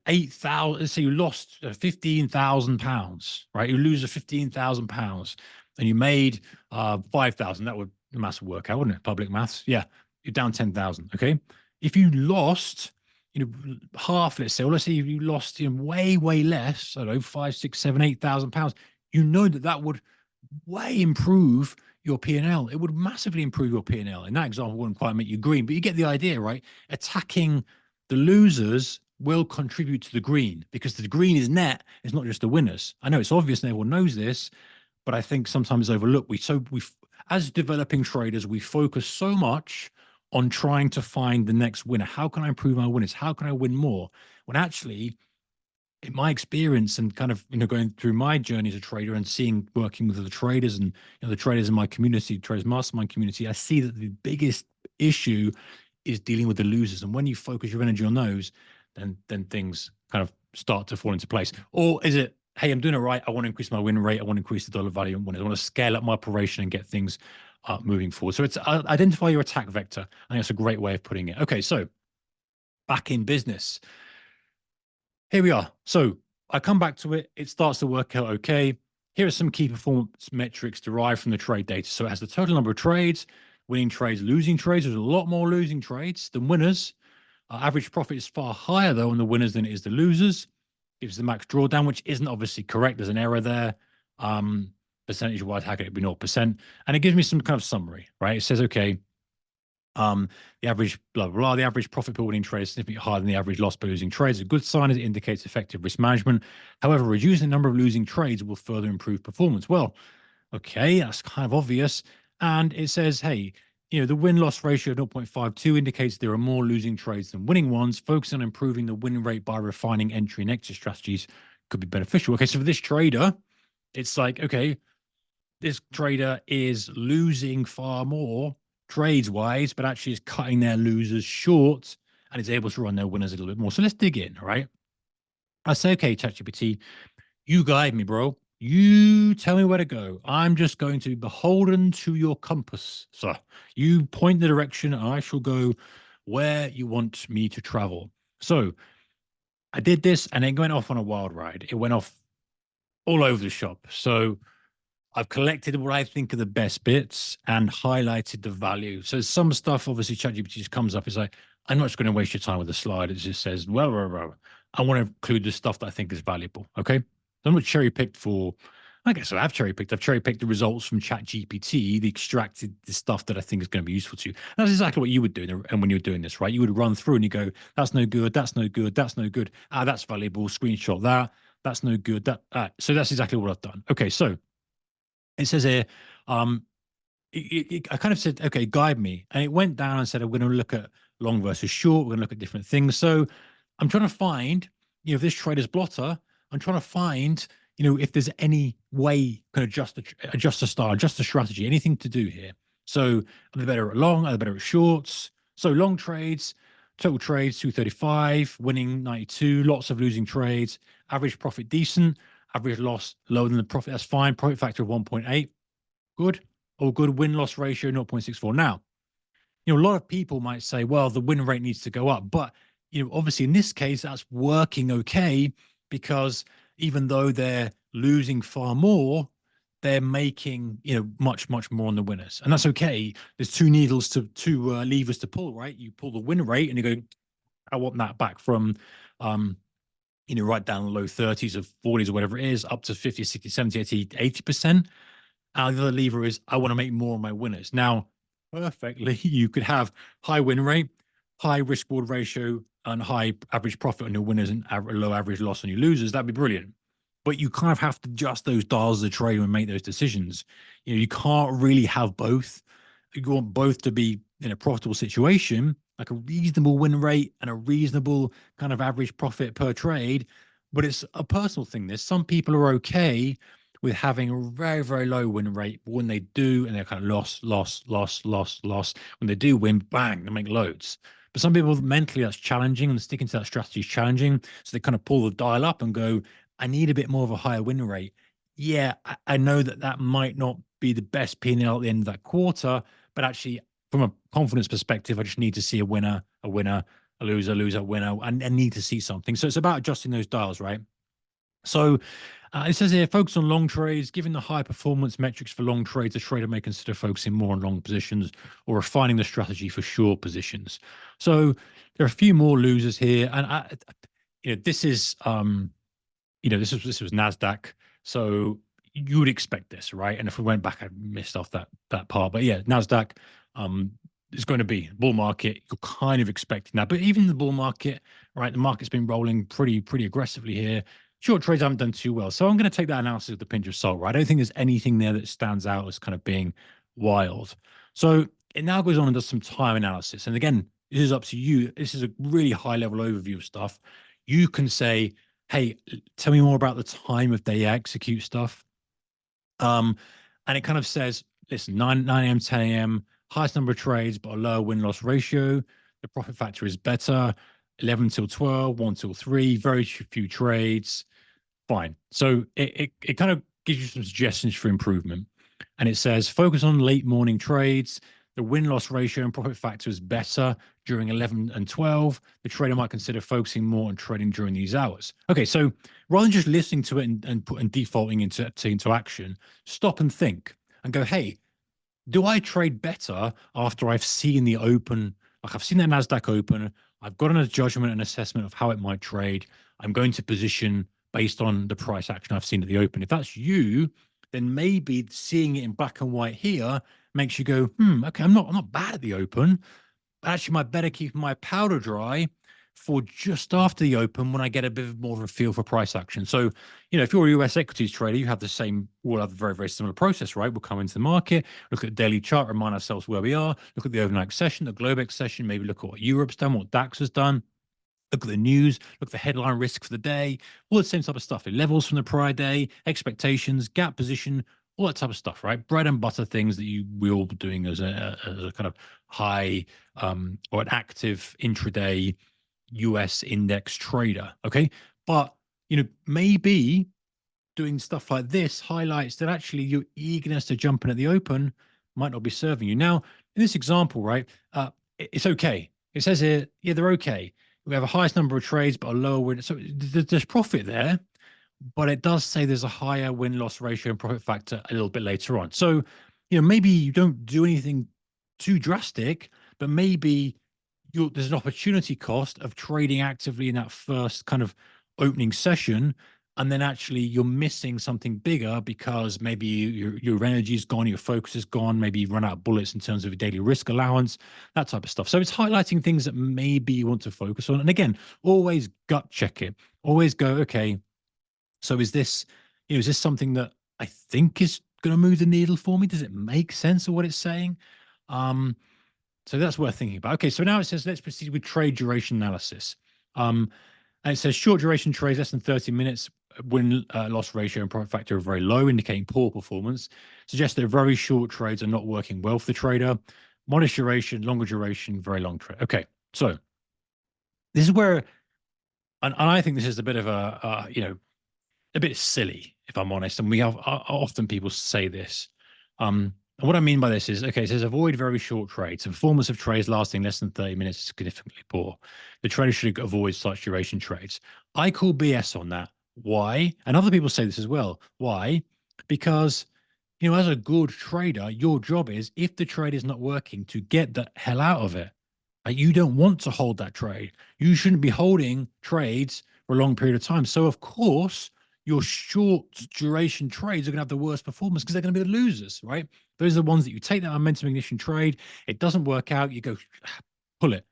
S1: 8,000, let's say you lost £15,000, right? You lose a £15,000 and you made 5,000. That would, the maths would work out, wouldn't it? Public maths. Yeah. You're down 10,000. Okay. If you lost, half, let's say, or let's say you lost way, way less, I don't know, 5, 6, 7, 8,000 pounds, that would way improve your P&L. It would massively improve your P&L. In that example, wouldn't quite make you green, but you get the idea, right? Attacking the losers will contribute to the green, because the green is net. It's not just the winners. I know it's obvious and everyone knows this, but I think sometimes overlooked. We as developing traders, we focus so much on trying to find the next winner. How can I improve my winners? How can I win more? When actually, in my experience and kind of going through my journey as a trader and working with the traders and the traders in my community, traders mastermind community, I see that the biggest issue is dealing with the losers. And when you focus your energy on those, then things kind of start to fall into place. Or is it, hey, I'm doing it right. I want to increase my win rate. I want to increase the dollar value. I want to scale up my operation and get things moving forward. So it's identify your attack vector. I think that's a great way of putting it. Okay, so back in business. Here we are. So I come back to it. It starts to work out okay. Here are some key performance metrics derived from the trade data. So it has the total number of trades, winning trades, losing trades. There's a lot more losing trades than winners. Average profit is far higher, though, on the winners than it is the losers. Gives the max drawdown, which isn't obviously correct. There's an error there. Percentage-wide hack it would be 0%. And it gives me some kind of summary, right? It says, okay, the average blah, blah, blah, the average profit per winning trade is significantly higher than the average loss per losing trades. A good sign as it indicates effective risk management. However, reducing the number of losing trades will further improve performance. Well, okay, that's kind of obvious. And it says, hey, the win-loss ratio of 0.52 indicates there are more losing trades than winning ones. Focus on improving the win rate by refining entry and exit strategies could be beneficial. Okay, so for this trader, it's like, okay, this trader is losing far more trades-wise, but actually is cutting their losers short and is able to run their winners a little bit more. So let's dig in, right? I say, okay, ChatGPT, you guide me, bro. You tell me where to go. I'm just going to be beholden to your compass, sir. You point the direction, and I shall go where you want me to travel. So I did this, and it went off on a wild ride. It went off all over the shop. So I've collected what I think are the best bits and highlighted the value. So some stuff, obviously, ChatGPT just comes up. It's like, I'm not just going to waste your time with a slide. It just says, well, I want to include the stuff that I think is valuable. Okay. So I'm not cherry picked for, I guess I've cherry picked. I've cherry picked the results from ChatGPT, the extracted the stuff that I think is going to be useful to you. That's exactly what you would do. And when you're doing this, right, you would run through and you go, that's no good. That's no good. That's no good. That's valuable. Screenshot that. That's no good. So that's exactly what I've done. Okay. So it says here, I kind of said, okay, guide me. And it went down and said, I'm going to look at long versus short. We're going to look at different things. So I'm trying to find, if this trader's blotter, I'm trying to find, if there's any way can adjust the style, adjust the strategy, anything to do here. So are they better at long? Are they better at shorts? So long trades, total trades, 235, winning 92, lots of losing trades, average profit decent, average loss lower than the profit. That's fine. Profit factor of 1.8. Good. Or good. Win-loss ratio 0.64. Now, a lot of people might say, well, the win rate needs to go up. But, obviously in this case, that's working okay because even though they're losing far more, they're making, much, much more on the winners. And that's okay. There's two levers to pull, right? You pull the win rate and you go, I want that back from, right down the low 30s or 40s or whatever it is, up to 50, 60, 70, 80, 80%. The other lever is I want to make more of my winners. Now, perfectly, you could have high win rate, high risk reward ratio, and high average profit on your winners and low average loss on your losers. That'd be brilliant. But you kind of have to adjust those dials of the trade and make those decisions. You can't really have both. You want both to be in a profitable situation, like a reasonable win rate and a reasonable kind of average profit per trade. But it's a personal thing. There's some people are okay with having a very, very low win rate. But when they do, and they're kind of loss. When they do win, bang, they make loads. But some people mentally that's challenging and sticking to that strategy is challenging. So they kind of pull the dial up and go, I need a bit more of a higher win rate. Yeah, I know that might not be the best P&L at the end of that quarter, but actually from a confidence perspective, I just need to see a winner, a loser, a winner. I need to see something. So it's about adjusting those dials, right? So it says here, focus on long trades. Given the high performance metrics for long trades, a trader may consider focusing more on long positions or refining the strategy for short positions. So there are a few more losers here, and this is this was Nasdaq, so you would expect this, right? And if we went back, I missed off that part, but yeah, Nasdaq is going to be bull market. You're kind of expecting that, but even in the bull market, right? The market's been rolling pretty aggressively here. Short trades haven't done too well. So I'm going to take that analysis with a pinch of salt, right? I don't think there's anything there that stands out as kind of being wild. So it now goes on and does some time analysis. And again, this is up to you. This is a really high level overview of stuff. You can say, hey, tell me more about the time of day execute stuff. And it kind of says, listen, 9 a.m., 10 a.m., highest number of trades, but a lower win-loss ratio. The profit factor is better. 11 till 12, 1 till 3, very few trades. Fine. So it kind of gives you some suggestions for improvement. And it says focus on late morning trades. The win-loss ratio and profit factor is better during 11 and 12. The trader might consider focusing more on trading during these hours. Okay, so rather than just listening to it and defaulting into action, stop and think and go, hey, do I trade better after I've seen the open? Like I've seen the NASDAQ open. I've gotten a judgment and assessment of how it might trade. I'm going to position based on the price action I've seen at the open. If that's you, then maybe seeing it in black and white here makes you go, okay, I'm not bad at the open. But actually, might better keep my powder dry for just after the open when I get a bit more of a feel for price action. So, if you're a US equities trader, you have the same, we'll have a very, very similar process, right? We'll come into the market, look at the daily chart, remind ourselves where we are, look at the overnight session, the Globex session, maybe look at what Europe's done, what DAX has done. Look at the news, look at the headline risk for the day, all the same type of stuff. The levels from the prior day, expectations, gap position, all that type of stuff, right? Bread and butter things that you will be doing as a kind of high or an active intraday US index trader. Okay. But, maybe doing stuff like this highlights that actually your eagerness to jump in at the open might not be serving you. Now, in this example, right, it's okay. It says here, yeah, they're okay. We have a highest number of trades, but a lower win. So there's profit there, but it does say there's a higher win-loss ratio and profit factor a little bit later on. So, maybe you don't do anything too drastic, but maybe there's an opportunity cost of trading actively in that first kind of opening session, and then actually you're missing something bigger because maybe your energy is gone, your focus is gone, maybe you run out of bullets in terms of your daily risk allowance, that type of stuff. So it's highlighting things that maybe you want to focus on. And again, always gut check it. Always go, okay, so is this something that I think is going to move the needle for me? Does it make sense of what it's saying? So that's worth thinking about. Okay, so now it says let's proceed with trade duration analysis. And it says short duration trades less than 30 minutes, win loss ratio and profit factor are very low, indicating poor performance. Suggests that very short trades are not working well for the trader. Modest duration, longer duration, very long trade. Okay, so this is where, and I think this is a bit of a bit silly, if I'm honest. And we have often people say this. And what I mean by this is, okay, it says avoid very short trades. The performance of trades lasting less than 30 minutes is significantly poor. The trader should avoid such duration trades. I call BS on that. Why? And other people say this as well. Why? Because, as a good trader, your job is, if the trade is not working, to get the hell out of it. You don't want to hold that trade. You shouldn't be holding trades for a long period of time. So, of course, your short duration trades are going to have the worst performance because they're going to be the losers, right? Those are the ones that you take that momentum ignition trade, it doesn't work out, you go pull it,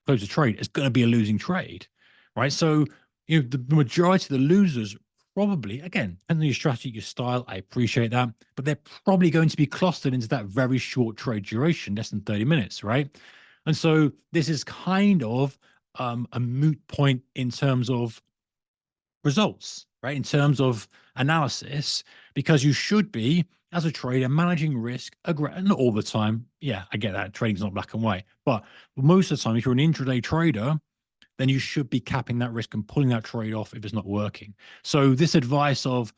S1: close the trade. It's going to be a losing trade, right? So, the majority of the losers probably, again, depending on your strategy, your style, I appreciate that, but they're probably going to be clustered into that very short trade duration, less than 30 minutes, right? And so this is kind of a moot point in terms of results, right? In terms of analysis, because you should be, as a trader, managing risk, not all the time. Yeah, I get that. Trading's not black and white. But most of the time, if you're an intraday trader, then you should be capping that risk and pulling that trade off if it's not working. So this advice of,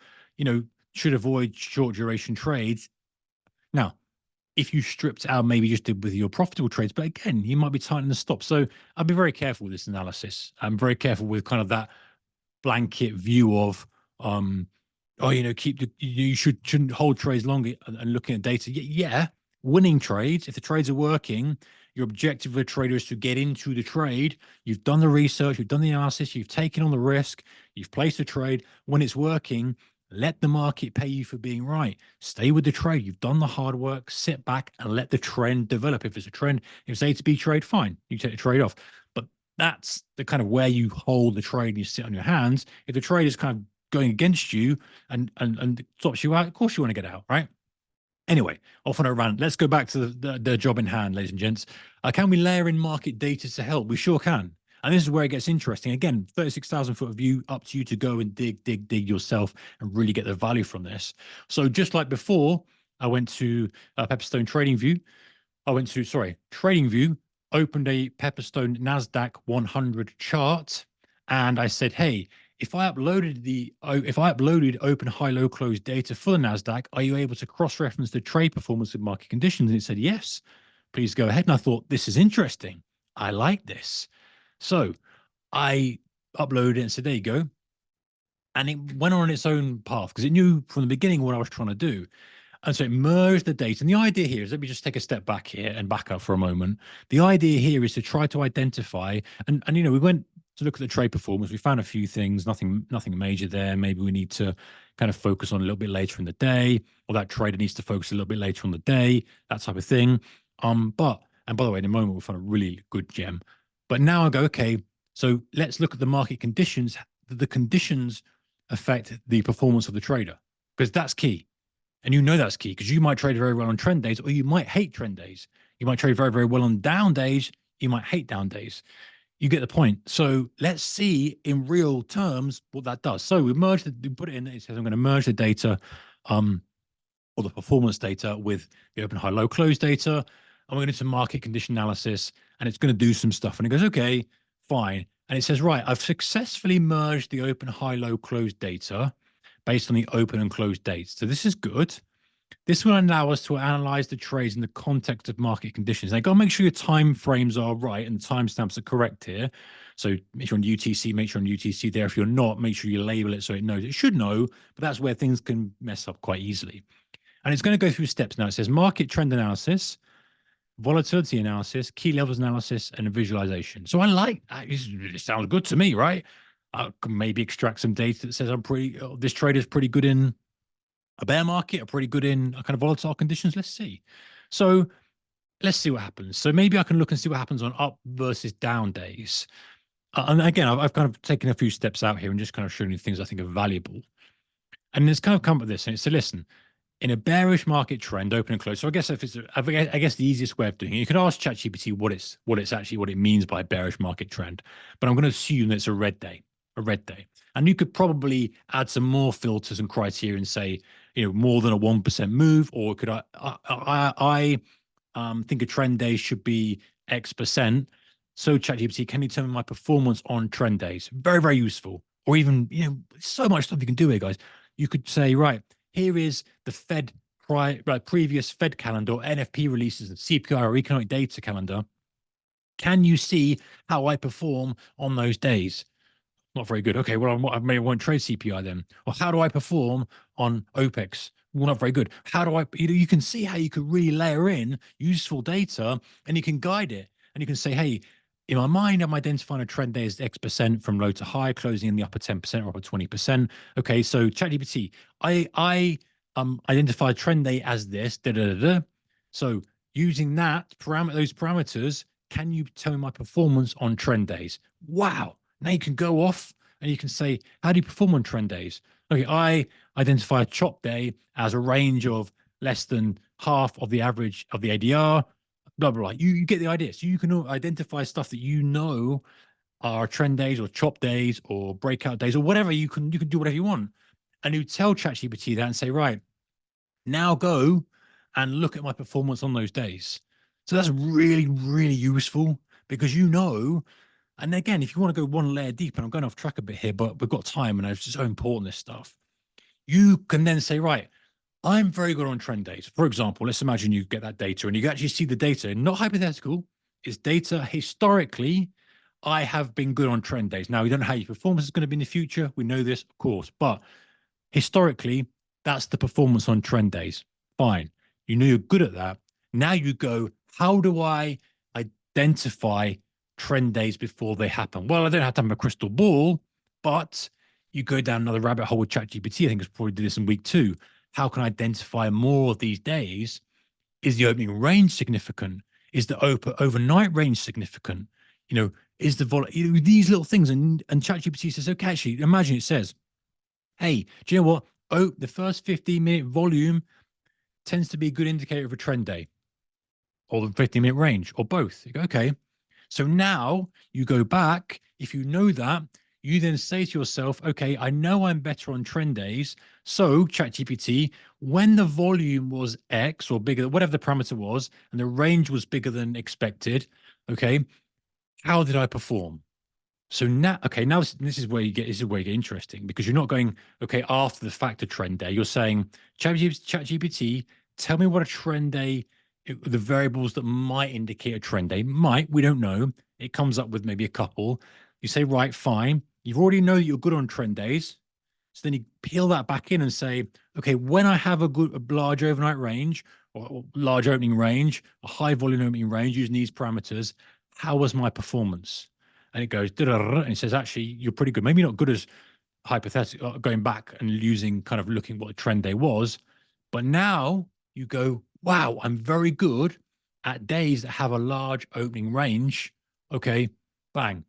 S1: should avoid short duration trades. Now, if you stripped out, maybe just did with your profitable trades, but again, you might be tightening the stop. So I'd be very careful with this analysis. I'm very careful with kind of that blanket view of you shouldn't hold trades longer and looking at data. Yeah, winning trades, if the trades are working, your objective of a trader is to get into the trade. You've done the research, you've done the analysis, you've taken on the risk, you've placed a trade. When it's working, let the market pay you for being right. Stay with the trade. You've done the hard work, sit back and let the trend develop. If it's a trend, if it's A to B trade, fine, you take the trade off. But that's the kind of where you hold the trade and you sit on your hands. If the trade is kind of going against you and stops you out, of course you want to get out, right? Anyway, off on a rant. Let's go back to the job in hand, ladies and gents. Can we layer in market data to help? We sure can. And this is where it gets interesting. Again, 36,000 foot of view, up to you to go and dig yourself and really get the value from this. So just like before, I went to Pepperstone TradingView. TradingView, opened a Pepperstone NASDAQ 100 chart, and I said, hey, if I uploaded open, high, low, close data for the NASDAQ, are you able to cross-reference the trade performance with market conditions? And it said, yes, please go ahead. And I thought, this is interesting. I like this. So I uploaded it and said, there you go. And it went on its own path because it knew from the beginning what I was trying to do. And so it merged the data. And the idea here is, let me just take a step back here and back up for a moment. The idea here is to try to identify, and we went to look at the trade performance. We found a few things, nothing major there. Maybe we need to kind of focus on a little bit later in the day, or that trader needs to focus a little bit later on the day, that type of thing. And by the way, in a moment, we'll find a really good gem. But now I go, okay, so let's look at the market conditions. The conditions affect the performance of the trader, because that's key. And that's key because you might trade very well on trend days, or you might hate trend days. You might trade very, very well on down days. You might hate down days. You get the point. So let's see in real terms what that does. So we put it in. It says I'm going to merge the data, or the performance data with the open, high, low, close data. And we're going to do market condition analysis, and it's going to do some stuff. And it goes, okay, fine. And it says, right, I've successfully merged the open, high, low, close data based on the open and closed dates. So this is good. This will allow us to analyze the trades in the context of market conditions. Now, got to make sure your time frames are right and the timestamps are correct here. So if you're on UTC, make sure on UTC there. If you're not, make sure you label it so it knows. It should know, but that's where things can mess up quite easily. And it's going to go through steps now. It says market trend analysis, volatility analysis, key levels analysis, and a visualization. So I like that. It sounds good to me, right? I can maybe extract some data that says this trader's pretty good in a bear market, or pretty good in a kind of volatile conditions. Let's see. So let's see what happens. So maybe I can look and see what happens on up versus down days. And again, I've kind of taken a few steps out here and just kind of shown you things I think are valuable. And it's kind of come up with this. And it's to listen, in a bearish market trend, open and close. So I guess I guess the easiest way of doing it, you can ask ChatGPT what it means by bearish market trend. But I'm going to assume that it's a red day. And you could probably add some more filters and criteria and say, more than a 1% move, or could I think a trend day should be X%. So ChatGPT, can you tell me my performance on trend days? Very, very useful. Or even, so much stuff you can do here, guys. You could say, right, here is the previous Fed calendar, or NFP releases, and CPI or economic data calendar. Can you see how I perform on those days? Not very good. Okay, well, I may won't trade CPI then. Or how do I perform on OPEX? Well, not very good. How do I, you can see how you could really layer in useful data, and you can guide it. And you can say, hey, in my mind, I'm identifying a trend day as X% from low to high, closing in the upper 10% or upper 20%. Okay, so ChatGPT, I identify trend day as this, So using those parameters, can you tell me my performance on trend days? Wow. Now you can go off and you can say, how do you perform on trend days? Okay, I identify a chop day as a range of less than half of the average of the ADR, blah, blah, blah. You get the idea. So you can identify stuff that are trend days or chop days or breakout days or whatever. You can do whatever you want. And you tell ChatGPT that and say, right, now go and look at my performance on those days. So that's really, really useful because and again, if you want to go one layer deeper, and I'm going off track a bit here, but we've got time and it's just so important, this stuff. You can then say, right, I'm very good on trend days. For example, let's imagine you get that data and you actually see the data, not hypothetical, it's data historically. I have been good on trend days. Now, we don't know how your performance is going to be in the future. We know this, of course, but historically, that's the performance on trend days. Fine. You know you're good at that. Now you go, how do I identify trend days before they happen? Well, I don't have to have a crystal ball, but you go down another rabbit hole with ChatGPT. I think it's probably did this in week 2. How can I identify more of these days? Is the opening range significant? Is the overnight range significant? Is the these little things? And ChatGPT says, okay, actually, imagine it says, hey, do you know what? Oh, the first 15-minute volume tends to be a good indicator of a trend day, or the 15-minute range, or both. You go, okay. So now you go back, if you know that, You then say to yourself, okay, I know I'm better on trend days. So ChatGPT, when the volume was X or bigger, whatever the parameter was, and the range was bigger than expected, okay, how did I perform? So now, okay, now this is where you get interesting, because you're not going, okay, after the fact of trend day. You're saying, ChatGPT, tell me what a trend day, the variables that might indicate a trend day. Might, we don't know. It comes up with maybe a couple. You say, right, fine. You already know that you're good on trend days. So then you peel that back in and say, okay, when I have a large overnight range or large opening range, a high volume opening range using these parameters, how was my performance? And it goes, and it says, actually, you're pretty good. Maybe not good as hypothetical, going back and using kind of looking what the trend day was. But now you go, wow, I'm very good at days that have a large opening range. Okay, bang.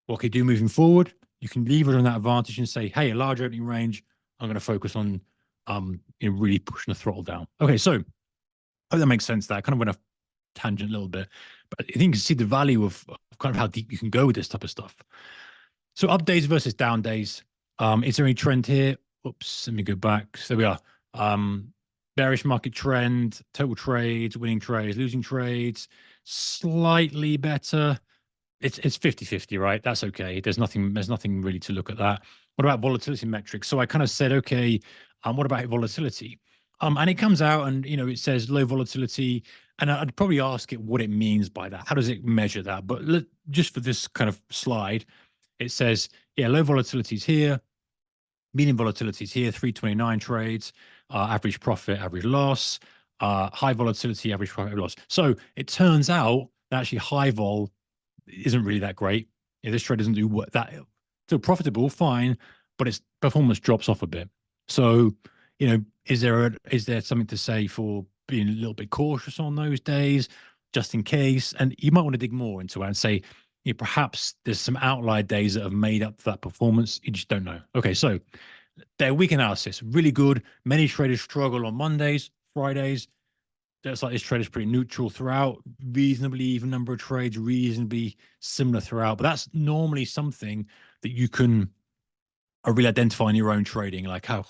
S1: What can you do moving forward? You can leverage on that advantage and say, hey, a large opening range, I'm going to focus on really pushing the throttle down. Okay, so I hope that makes sense there. I kind of went off tangent a little bit, but I think you can see the value of kind of how deep you can go with this type of stuff. So up days versus down days. Is there any trend here? Oops, let me go back. So there we are. Bearish market trend, total trades, winning trades, losing trades, slightly better. It's 50-50, right? That's okay. There's nothing really to look at that. What about volatility metrics? So I kind of said, okay, what about volatility? And it comes out and it says low volatility, and I'd probably ask it what it means by that. How does it measure that? But just for this kind of slide, it says, yeah, low volatility is here, medium volatility is here, 329 trades, average profit, average loss, high volatility, average profit, average loss. So it turns out that actually high vol isn't really that great. This trade doesn't do what that. Still profitable, fine, but its performance drops off a bit. So, is there something to say for being a little bit cautious on those days, just in case? And you might want to dig more into it and say, perhaps there's some outlier days that have made up for that performance. You just don't know. Okay, so their week analysis, really good. Many traders struggle on Mondays, Fridays. That's like this trade is pretty neutral throughout, reasonably even number of trades, reasonably similar throughout. But that's normally something that you can really identify in your own trading, like how,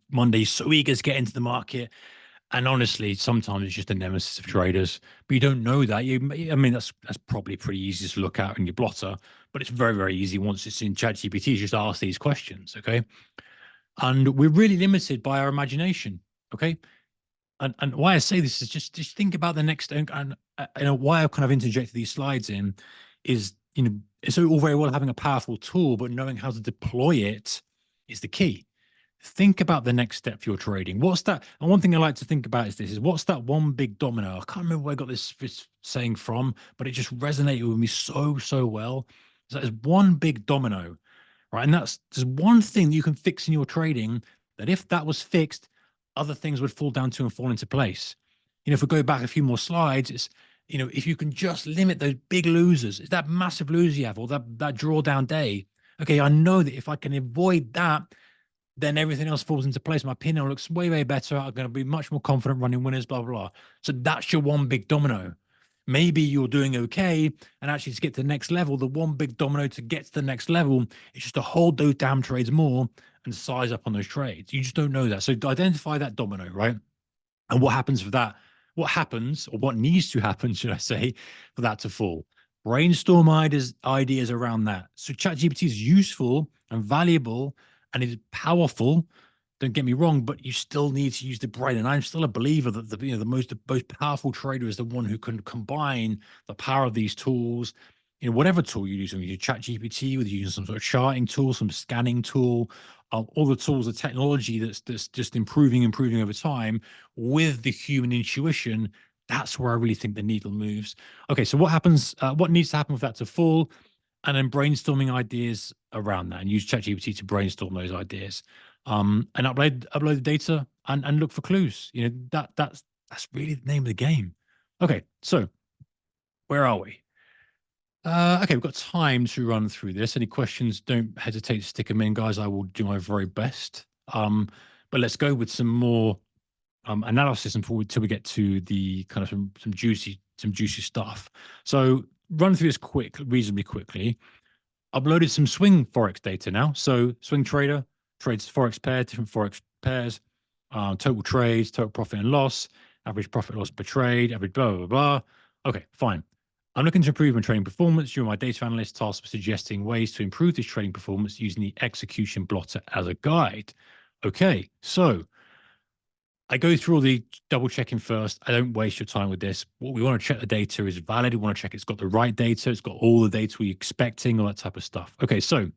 S1: Monday's so eager to get into the market. And honestly, sometimes it's just a nemesis of traders, but you don't know that. I mean, that's probably pretty easy to look at in your blotter, but it's very, very easy once it's in ChatGPT. Just ask these questions, okay? And we're really limited by our imagination, okay? And why I say this is just think about the next, and why I've kind of interjected these slides in is, it's all very well having a powerful tool, but knowing how to deploy it is the key. Think about the next step for your trading. What's that? And one thing I like to think about is what's that one big domino? I can't remember where I got this saying from, but it just resonated with me so well. So there's one big domino, right? And there's one thing that you can fix in your trading, that if that was fixed, other things would fall down to and fall into place. If we go back a few more slides, it's, if you can just limit those big losers, it's that massive loser you have, or that drawdown day. Okay, I know that if I can avoid that, then everything else falls into place. My P&L looks way better. I'm going to be much more confident running winners, blah, blah, blah. So that's your one big domino. Maybe you're doing okay, and actually to get to the next level, the one big domino to get to the next level is just to hold those damn trades more and size up on those trades. You just don't know that. So identify that domino, right? And what happens for that? What happens, or what needs to happen, should I say, for that to fall? Brainstorm ideas around that. So ChatGPT is useful and valuable and is powerful. Don't get me wrong, but you still need to use the brain. And I'm still a believer that the most powerful trader is the one who can combine the power of these tools. Whatever tool you use, whether you ChatGPT, whether you use some sort of charting tool, some scanning tool, all the tools, the technology that's just improving over time with the human intuition. That's where I really think the needle moves. Okay, so what happens? What needs to happen for that to fall? And then brainstorming ideas around that, and use ChatGPT to brainstorm those ideas, and upload the data and look for clues. That's really the name of the game. Okay, so where are we? Okay, we've got time to run through this. Any questions, don't hesitate to stick them in, guys. I will do my very best. But let's go with some more analysis until we get to the kind of some juicy stuff. So run through this reasonably quickly. uploaded some swing forex data now. So swing trader trades forex pair, different forex pairs, total trades, total profit and loss, average profit loss per trade, average blah blah blah. Okay, fine. I'm looking to improve my trading performance. You're my data analyst tasked with suggesting ways to improve this trading performance using the execution blotter as a guide. Okay, so I go through all the double checking first. I don't waste your time with this. What we want to check the data is valid. We want to check it's got the right data. It's got all the data we're expecting, all that type of stuff. Okay, so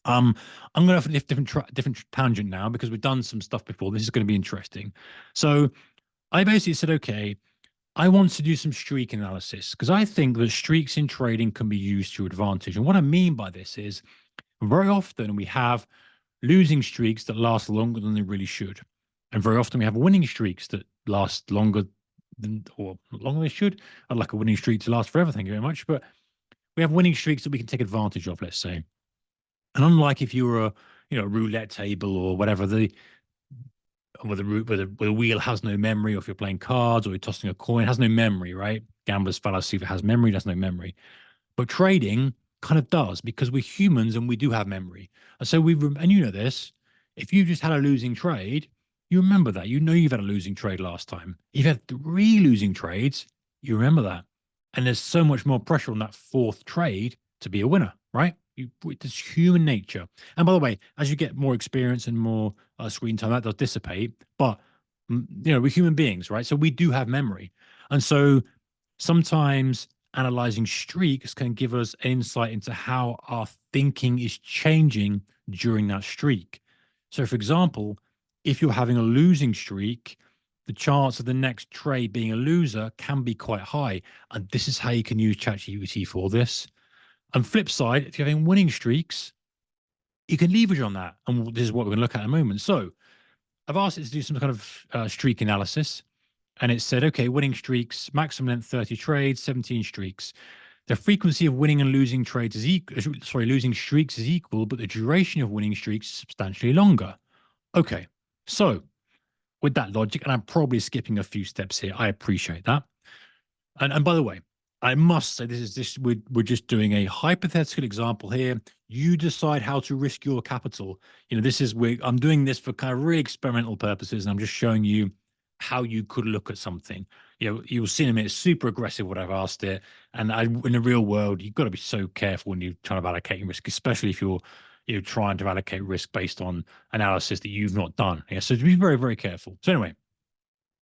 S1: I'm going to have a different tangent now because we've done some stuff before. This is going to be interesting. So I basically said, okay, I want to do some streak analysis because I think that streaks in trading can be used to your advantage. And what I mean by this is very often we have losing streaks that last longer than they really should. And very often we have winning streaks that last longer than, or longer than they should. I'd like a winning streak to last forever, thank you very much. But we have winning streaks that we can take advantage of, let's say. And unlike if you were a roulette table or whatever, where the wheel has no memory, or if you're playing cards or you're tossing a coin, it has no memory, right? Gambler's fallacy, if it has memory, it has no memory. But trading kind of does because we're humans and we do have memory. And so and you know this, if you just had a losing trade, you remember that. You know you've had a losing trade last time. If you had 3 losing trades, you remember that. And there's so much more pressure on that 4th trade to be a winner, right? It's human nature. And by the way, as you get more experience and more screen time, that does dissipate. But we're human beings, right? So we do have memory, and so sometimes analyzing streaks can give us insight into how our thinking is changing during that streak. So, for example, if you're having a losing streak, the chance of the next trade being a loser can be quite high, and this is how you can use ChatGPT for this. And flip side, if you're having winning streaks, you can leverage on that. And this is what we're going to look at in a moment. So I've asked it to do some kind of streak analysis. And it said, okay, winning streaks, maximum length 30 trades, 17 streaks. The frequency of winning and losing trades is equal, losing streaks is equal, but the duration of winning streaks is substantially longer. Okay, so with that logic, and I'm probably skipping a few steps here, I appreciate that. And by the way, I must say we're just doing a hypothetical example here. You decide how to risk your capital. I'm doing this for kind of really experimental purposes, and I'm just showing you how you could look at something. You'll see in a minute, it's super aggressive what I've asked it. And in the real world, you've got to be so careful when you're trying to allocate risk, especially if you're trying to allocate risk based on analysis that you've not done. Yeah, so to be very, very careful. So anyway,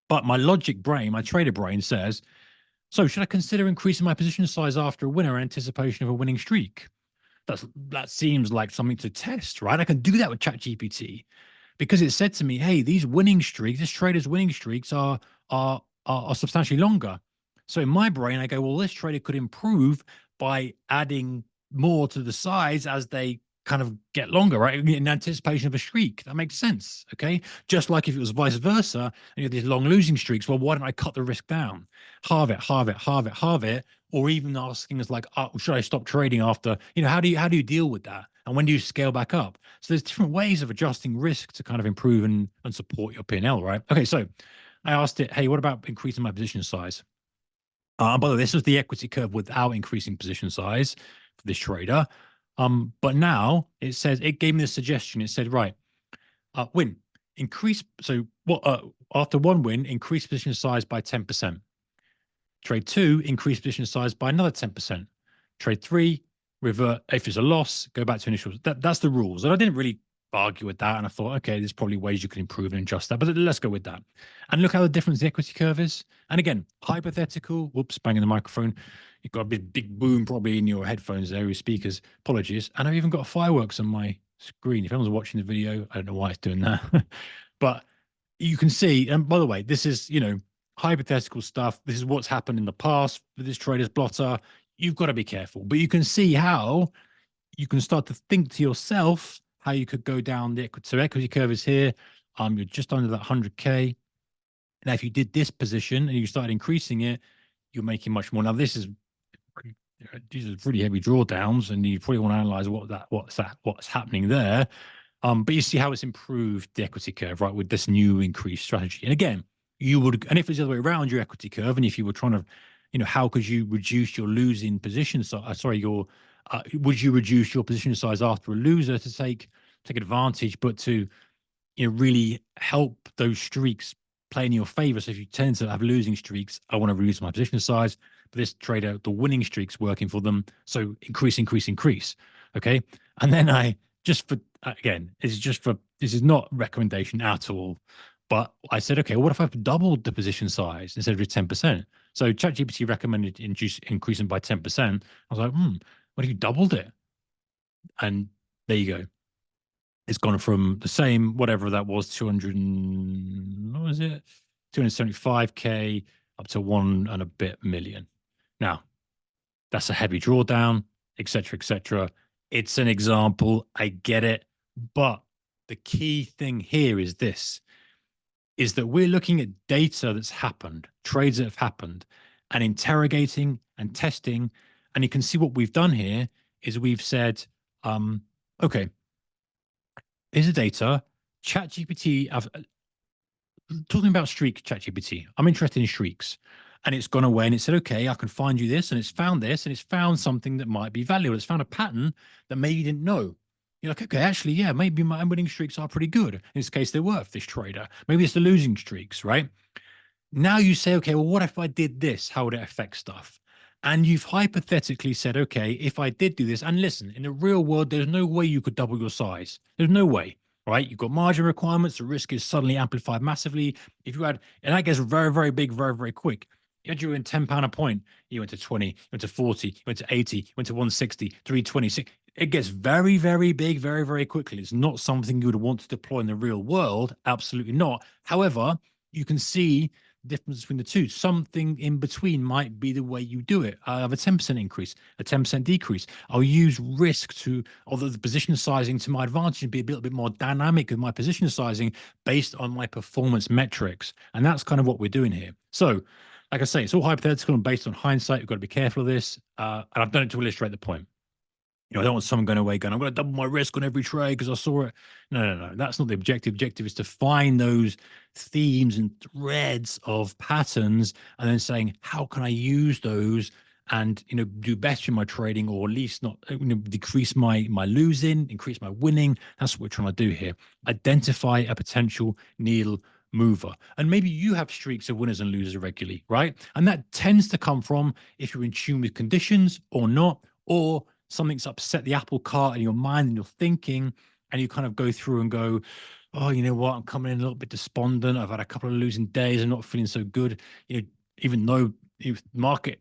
S1: but my logic brain, my trader brain says, so should I consider increasing my position size after a winner in anticipation of a winning streak? That seems like something to test, right? I can do that with ChatGPT because it said to me, "Hey, these winning streaks, this trader's winning streaks are substantially longer." So in my brain, I go, "Well, this trader could improve by adding more to the size as they kind of get longer, right? In anticipation of a streak." That makes sense, okay? Just like if it was vice versa, and you have these long losing streaks, well, why don't I cut the risk down? Halve it, halve it, halve it, halve it, or even asking us like, oh, should I stop trading after? How do you deal with that? And when do you scale back up? So there's different ways of adjusting risk to kind of improve and support your P&L, right? Okay, so I asked it, hey, what about increasing my position size? By the way, this was the equity curve without increasing position size for this trader. But now it says, it gave me the suggestion. It said, right, win, increase. So what, after one win, increase position size by 10%. Trade 2, increase position size by another 10%. Trade 3, revert. If it's a loss, go back to initial. That's the rules. And I didn't really argue with that. And I thought, okay, there's probably ways you can improve and adjust that. But let's go with that. And look how the difference the equity curve is. And again, hypothetical. Whoops, banging the microphone. You've got a big boom probably in your headphones there, your speakers. Apologies. And I've even got fireworks on my screen. If anyone's watching the video, I don't know why it's doing that. But you can see, and by the way, this is, hypothetical stuff. This is what's happened in the past with this trader's blotter. You've got to be careful, but you can see how you can start to think to yourself how you could go down the equity. So equity curve is here. You're just under that 100K. Now, if you did this position and you started increasing it, you're making much more. Now, these are really heavy drawdowns, and you probably want to analyze what's happening there. But you see how it's improved the equity curve, right, with this new increased strategy. And again, and if it's the other way around your equity curve, and if you were trying to, how could you reduce your losing position? So, your Would you reduce your position size after a loser to take advantage, but to really help those streaks play in your favor? So if you tend to have losing streaks, I want to reduce my position size. But this trader, the winning streaks working for them, so increase, increase, increase. Okay, and then I just for again, this is not recommendation at all. But I said, okay, what if I've doubled the position size instead of just 10%? So ChatGPT recommended increasing by 10%. I was like, what if you doubled it? And there you go. It's gone from the same, whatever that was, 200, what was it? 275K up to 1 and a bit million. Now, that's a heavy drawdown, etc., etc. It's an example. I get it. But the key thing here is this, is that we're looking at data that's happened, trades that have happened, and interrogating and testing. And you can see what we've done here is we've said, okay, here's the data. ChatGPT, talking about streak ChatGPT. I'm interested in streaks. And it's gone away and it said, okay, I can find you this. And it's found this and it's found something that might be valuable. It's found a pattern that maybe you didn't know. You're like, okay, actually, yeah, maybe my winning streaks are pretty good. In this case, they're worth this trader. Maybe it's the losing streaks, right? Now you say, okay, well, what if I did this? How would it affect stuff? And you've hypothetically said, okay, if I did do this, and listen, in the real world, there's no way you could double your size. There's no way, right? You've got margin requirements. The risk is suddenly amplified massively. If you had, and that gets very, very big, very, very quick. You had you in £10 a point, you went to 20, you went to 40, you went to 80, you went to 160, 326. It gets very, very big, very, very quickly. It's not something you would want to deploy in the real world. Absolutely not. However, you can see difference between the two. Something in between might be the way you do it. I have a 10% increase, a 10% decrease. I'll use risk to, although the position sizing to my advantage, and be a little bit more dynamic with my position sizing based on my performance metrics. And that's kind of what we're doing here. So, like I say, it's all hypothetical and based on hindsight. You've got to be careful of this. And I've done it to illustrate the point. I don't want someone going away going, I'm going to double my risk on every trade because I saw it. No. That's not the objective. Objective is to find those themes and threads of patterns and then saying, how can I use those and, do better in my trading, or at least not, decrease my losing, increase my winning. That's what we're trying to do here. Identify a potential needle mover. And maybe you have streaks of winners and losers regularly, right? And that tends to come from if you're in tune with conditions or not, or something's upset the apple cart in your mind and your thinking, and you kind of go through and go, oh, you know what? I'm coming in a little bit despondent. I've had a couple of losing days. I'm not feeling so good. Even though market,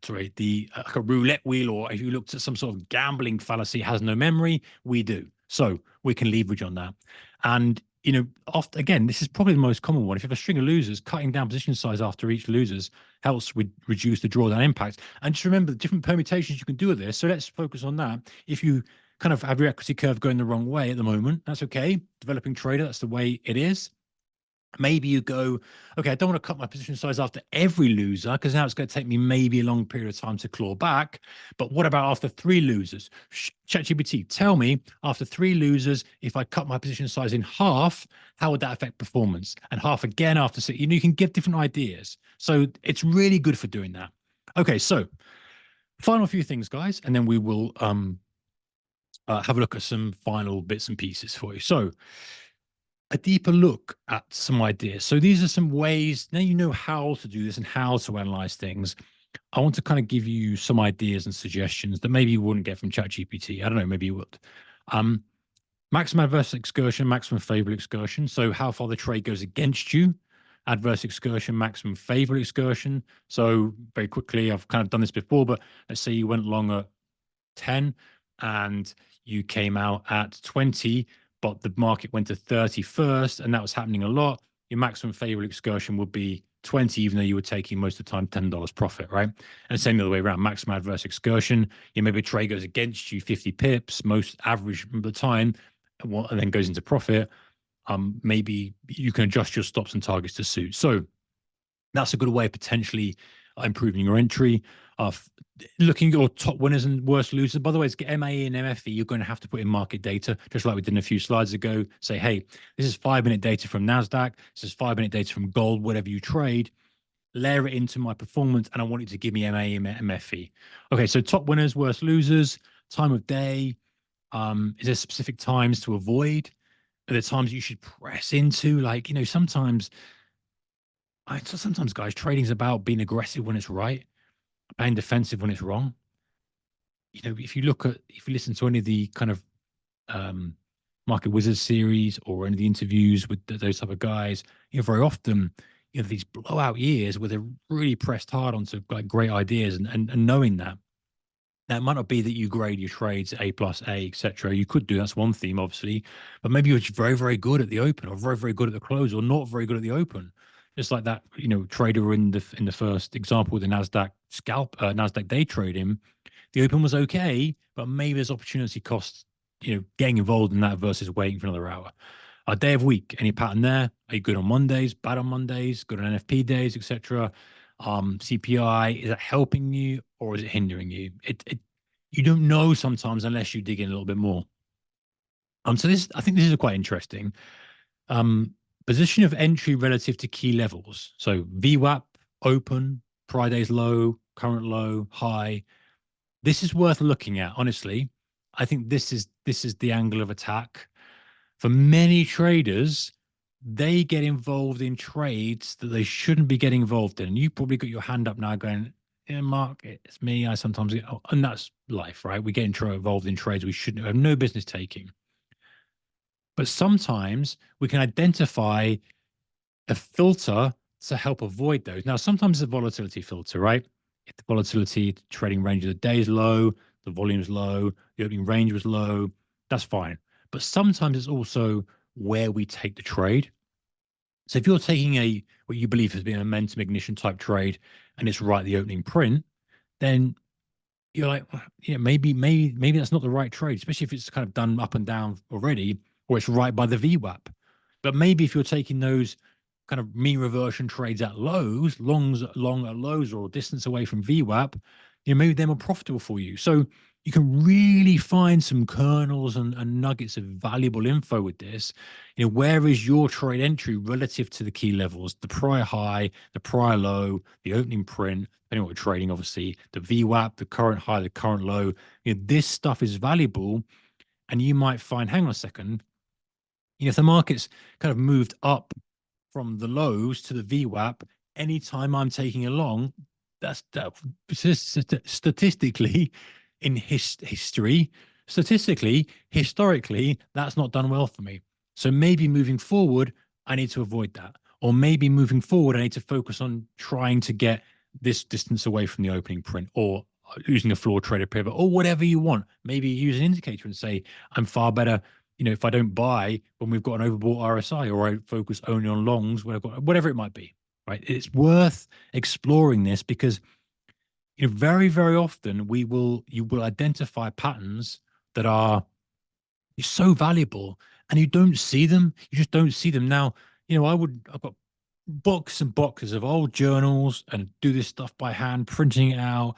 S1: sorry, like a roulette wheel, or if you looked at some sort of gambling fallacy, has no memory, we do. So we can leverage on that. And often, again, this is probably the most common one. If you have a string of losers, cutting down position size after each losers helps reduce the drawdown impact. And just remember the different permutations you can do with this. So let's focus on that. If you kind of have your equity curve going the wrong way at the moment, that's okay. Developing trader, that's the way it is. Maybe you go, okay, I don't want to cut my position size after every loser because now it's going to take me maybe a long period of time to claw back. But what about after 3 losers? ChatGPT, tell me after 3 losers, if I cut my position size in half, how would that affect performance? And half again after 6. You can give different ideas. So it's really good for doing that. Okay, so final few things, guys, and then we will have a look at some final bits and pieces for you. So a deeper look at some ideas. So these are some ways, now you know how to do this and how to analyze things. I want to kind of give you some ideas and suggestions that maybe you wouldn't get from ChatGPT. I don't know, maybe you would. Maximum adverse excursion, maximum favorable excursion. So how far the trade goes against you. Adverse excursion, maximum favorable excursion. So very quickly, I've kind of done this before, but let's say you went long at 10 and you came out at 20, but the market went to 30 first, and that was happening a lot. Your maximum favorable excursion would be 20, even though you were taking most of the time $10 profit, right? And same the other way around, maximum adverse excursion. Maybe a trade goes against you 50 pips, most average of the time, and then goes into profit. Maybe you can adjust your stops and targets to suit. So that's a good way of potentially improving your entry. Looking at your top winners and worst losers. By the way, to get MAE and MFE, you're going to have to put in market data, just like we did a few slides ago. Say, hey, this is 5-minute data from NASDAQ. This is 5-minute data from gold, whatever you trade. layer it into my performance, and I want it to give me MA, MFE. Okay, so top winners, worst losers, time of day. Is there specific times to avoid? Are there times you should press into? Like, sometimes guys, trading's about being aggressive when it's right, being defensive when it's wrong. If you listen to any of the kind of um, Market Wizards series or any of the interviews with those type of guys, very often, these blowout years where they're really pressed hard onto like great ideas, and knowing that might not be that you grade your trades A plus A, etc. You could do, that's one theme, obviously, but maybe you're just very, very good at the open, or very, very good at the close, or not very good at the open. Just like that, trader in the first example with the Nasdaq day trading, the open was okay, but maybe there's opportunity costs, getting involved in that versus waiting for another hour. A day of week, any pattern there? Are you good on Mondays, bad on Mondays, good on NFP days, etc.? CPI, is that helping you or is it hindering you? You don't know sometimes unless you dig in a little bit more. So I think this is quite interesting. Position of entry relative to key levels. So VWAP, open, prior day's low, current low, high. This is worth looking at, honestly. I think this is the angle of attack. For many traders, they get involved in trades that they shouldn't be getting involved in. And you probably got your hand up now going, yeah, Mark, it's me. I sometimes get, and that's life, right? We get involved in trades we shouldn't have no business taking. But sometimes we can identify a filter to help avoid those. Now, sometimes it's a volatility filter, right? If the volatility trading range of the day is low, the volume is low, the opening range was low, that's fine. But sometimes it's also where we take the trade. So if you're taking what you believe has been a momentum ignition type trade and it's right at the opening print, then you're like, maybe that's not the right trade, especially if it's kind of done up and down already, or it's right by the VWAP. But maybe if you're taking those kind of mean reversion trades at lows, long at lows or distance away from VWAP, maybe they're more profitable for you. So you can really find some kernels and nuggets of valuable info with this. Where is your trade entry relative to the key levels, the prior high, the prior low, the opening print, depending on what you're trading, obviously, the VWAP, the current high, the current low. This stuff is valuable. And you might find, hang on a second, if the market's kind of moved up from the lows to the VWAP, anytime I'm taking a long, that's statistically in history, historically, that's not done well for me. So maybe moving forward, I need to avoid that. Or maybe moving forward, I need to focus on trying to get this distance away from the opening print, or using a floor trader pivot, or whatever you want. Maybe use an indicator and say, I'm far better, if I don't buy when we've got an overbought RSI, or I focus only on longs when I've got whatever it might be, right? It's worth exploring this because very, very often you will identify patterns that are so valuable and you don't see them. You just don't see them. Now, I've got books and boxes of old journals and do this stuff by hand, printing it out.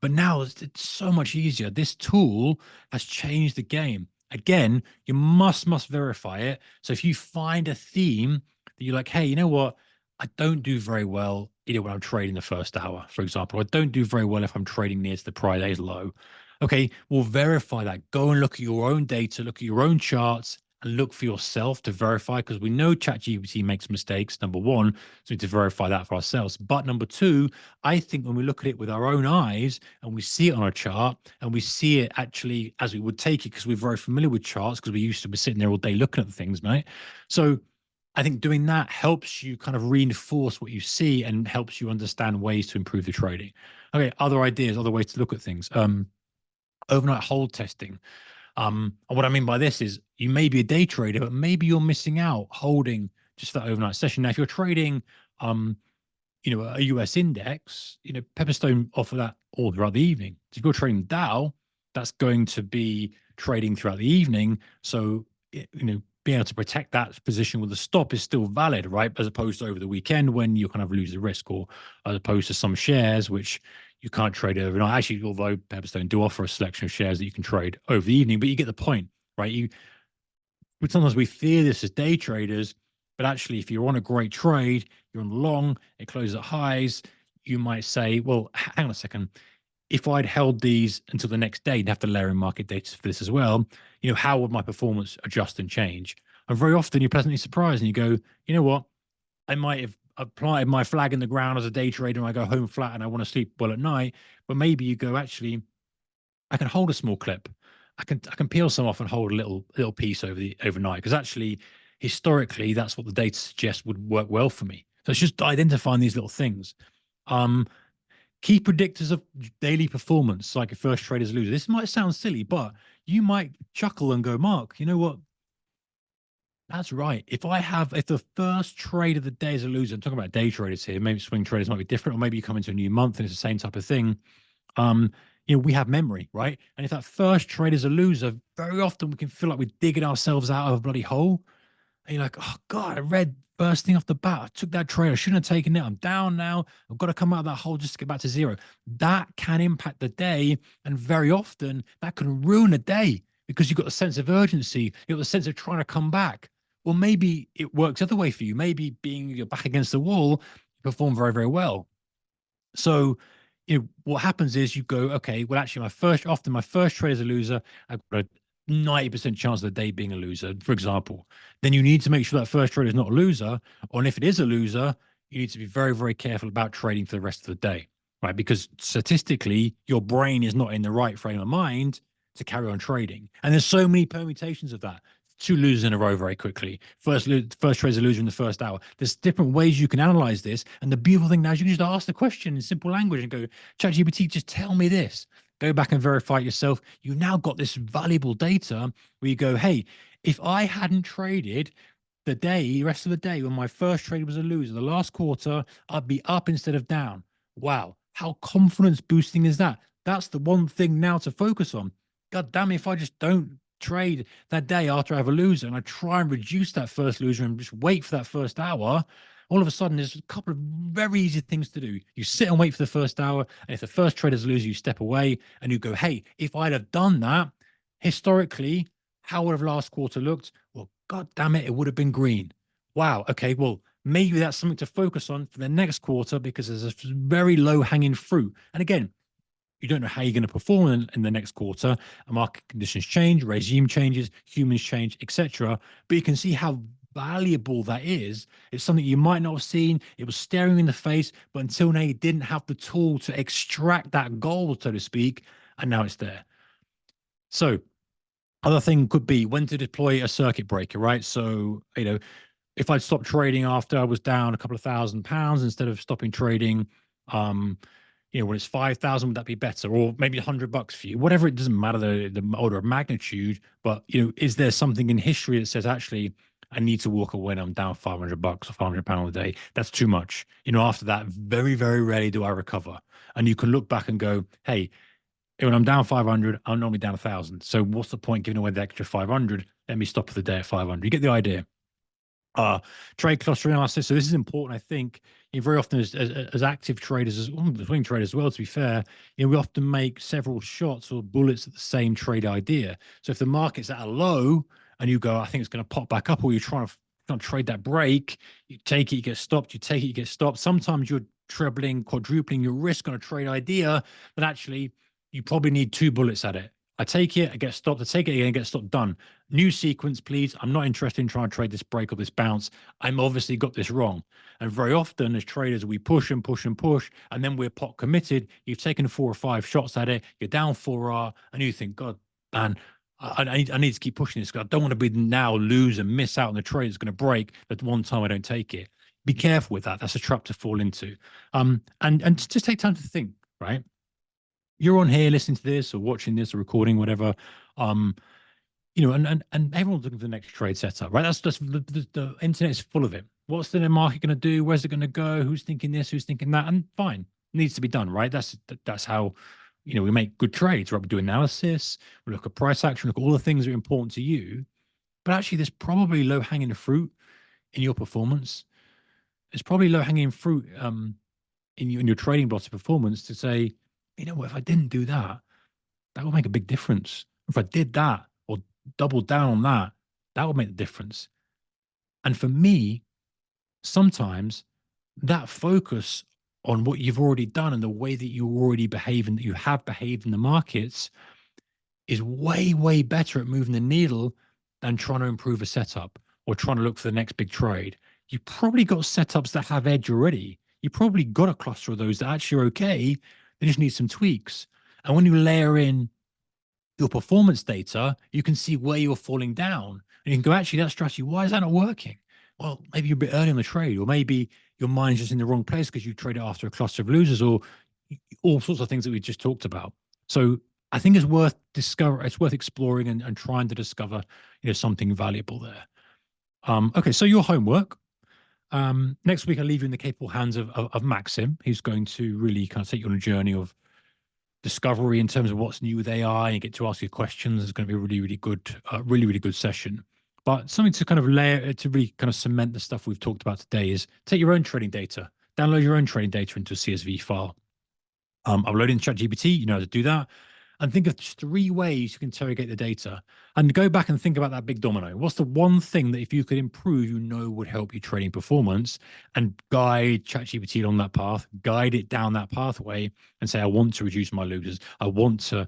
S1: But now it's so much easier. This tool has changed the game. Again, you must verify it. So if you find a theme that you're like, hey, you know what? I don't do very well when I'm trading the first hour, for example. I don't do very well if I'm trading near to the prior day's low. Okay, we'll verify that. Go and look at your own data, look at your own charts, and look for yourself to verify, because we know ChatGPT makes mistakes, number one, so we need to verify that for ourselves. But number two, I think when we look at it with our own eyes and we see it on a chart and we see it actually as we would take it, because we're very familiar with charts, because we used to be sitting there all day looking at things, mate. So I think doing that helps you kind of reinforce what you see and helps you understand ways to improve the trading. Okay, other ideas, other ways to look at things. Overnight hold testing. And what I mean by this is you may be a day trader, but maybe you're missing out holding just that overnight session. Now, if you're trading, a US index, Pepperstone offer that all throughout the evening. So if you're trading Dow, that's going to be trading throughout the evening. So, being able to protect that position with a stop is still valid, right? As opposed to over the weekend when you kind of lose the risk, or as opposed to some shares, which you can't trade overnight. Actually, although Pepperstone do offer a selection of shares that you can trade over the evening, but you get the point, right? But sometimes we fear this as day traders, But actually, if you're on a great trade, you're on long, it closes at highs, you might say, well, hang on a second. If I'd held these until the next day, you'd have to layer in market data for this as well. How would my performance adjust and change? And very often you're pleasantly surprised and you go, you know what? I might have applied my flag in the ground as a day trader and I go home flat and I want to sleep well at night. But maybe you go, actually, I can hold a small clip. I can peel some off and hold a little piece overnight because actually historically that's what the data suggests would work well for me. So it's just identifying these little things. Um, Key predictors of daily performance, like a first trader's loser. This might sound silly, but you might chuckle and go, Mark, you know what? That's right. If the first trade of the day is a loser, I'm talking about day traders here, maybe swing traders might be different, or maybe you come into a new month and it's the same type of thing. Um, we have memory, right? And if that first trade is a loser, very often we can feel like we're digging ourselves out of a bloody hole. And you're like, oh God, I read first thing off the bat. I took that trade. I shouldn't have taken it. I'm down now. I've got to come out of that hole just to get back to zero. That can impact the day. And very often that can ruin a day because you've got a sense of urgency. You've got the sense of trying to come back. Well, maybe it works the other way for you. Maybe being you're back against the wall, you perform very, very well. So, what happens is you go, okay, well, actually, often my first trade is a loser. I've got a 90% chance of the day being a loser, for example. Then you need to make sure that first trade is not a loser. Or if it is a loser, you need to be very, very careful about trading for the rest of the day, right? Because statistically, your brain is not in the right frame of mind to carry on trading. And there's so many permutations of that. Two losers in a row very quickly. First trade's a loser in the first hour. There's different ways you can analyze this. And the beautiful thing now is you can just ask the question in simple language and go, ChatGPT, just tell me this. Go back and verify it yourself. You now got this valuable data where you go, hey, if I hadn't traded the rest of the day when my first trade was a loser, the last quarter, I'd be up instead of down. Wow. How confidence boosting is that? That's the one thing now to focus on. God damn it, if I just don't trade that day after I have a loser and I try and reduce that first loser and just wait for that first hour, all of a sudden there's a couple of very easy things to do. You sit and wait for the first hour, and if the first trader's loser, you step away and you go, hey, if I'd have done that, historically, how would have last quarter looked? Well, God damn it, it would have been green. Wow. Okay, well, maybe that's something to focus on for the next quarter because there's a very low hanging fruit. And again, you don't know how you're going to perform in the next quarter. Market conditions change, regime changes, humans change, etc. But you can see how valuable that is. It's something you might not have seen. It was staring you in the face, but until now, you didn't have the tool to extract that gold, so to speak, and now it's there. So, other thing could be when to deploy a circuit breaker, right? So, if I'd stopped trading after I was down a couple of £1,000 instead of stopping trading, when it's 5,000, would that be better? Or maybe $100 for you, whatever. It doesn't matter the order of magnitude, but is there something in history that says actually I need to walk away when I'm down $500 or £500 a day? That's too much. After that, very, very rarely do I recover. And you can look back and go, hey, when I'm down 500, I'm normally down 1,000. So what's the point giving away the extra 500? Let me stop for the day at 500. You get the idea. Trade cluster analysis. So this is important, I think. Very often as active traders, as swing traders as well, to be fair, we often make several shots or bullets at the same trade idea. So if the market's at a low and you go, I think it's going to pop back up, or you're trying to trade that break, you take it, you get stopped, you take it, you get stopped. Sometimes you're trebling, quadrupling your risk on a trade idea, but actually you probably need two bullets at it. I take it, I get stopped. I take it again, get stopped, done. New sequence, please. I'm not interested in trying to trade this break or this bounce. I'm obviously got this wrong. And very often as traders, we push and push and push, and then we're pot committed. You've taken 4 or 5 shots at it. You're down 4R, and you think, God, man, I need to keep pushing this because I don't want to be now lose and miss out on the trade that's going to break at one time I don't take it. Be careful with that. That's a trap to fall into. And just take time to think, right? You're on here listening to this or watching this or recording, whatever. And everyone's looking for the next trade setup, right? That's just the internet is full of it. What's the market going to do? Where's it going to go? Who's thinking this? Who's thinking that? And fine, it needs to be done, right? That's how we make good trades, right? We do analysis, we look at price action, look at all the things that are important to you. But actually, there's probably low hanging fruit in your performance. There's probably low hanging fruit in your trading blocks of performance to say, if I didn't do that, that would make a big difference. If I did that or doubled down on that, that would make the difference. And for me, sometimes that focus on what you've already done and the way that you already behave and that you have behaved in the markets is way, way better at moving the needle than trying to improve a setup or trying to look for the next big trade. You probably got setups that have edge already. You probably got a cluster of those that actually are okay. They just need some tweaks. And when you layer in your performance data, you can see where you're falling down. And you can go, actually, that strategy, why is that not working? Well, maybe you're a bit early on the trade, or maybe your mind's just in the wrong place because you traded after a cluster of losers, or all sorts of things that we just talked about. So I think it's worth exploring and trying to discover, something valuable there. Okay, so your homework. Next week, I'll leave you in the capable hands of Maxim. He's going to really kind of take you on a journey of discovery in terms of what's new with AI, and you get to ask your questions. It's going to be a really, really good session. But something to kind of to really kind of cement the stuff we've talked about today is take your own trading data, download your own trading data into a CSV file, upload it in ChatGPT. You know how to do that. And think of just 3 ways you can interrogate the data and go back and think about that big domino. What's the one thing that if you could improve, would help your trading performance, and guide ChatGPT on that path, guide it down that pathway and say, I want to reduce my losers. I want to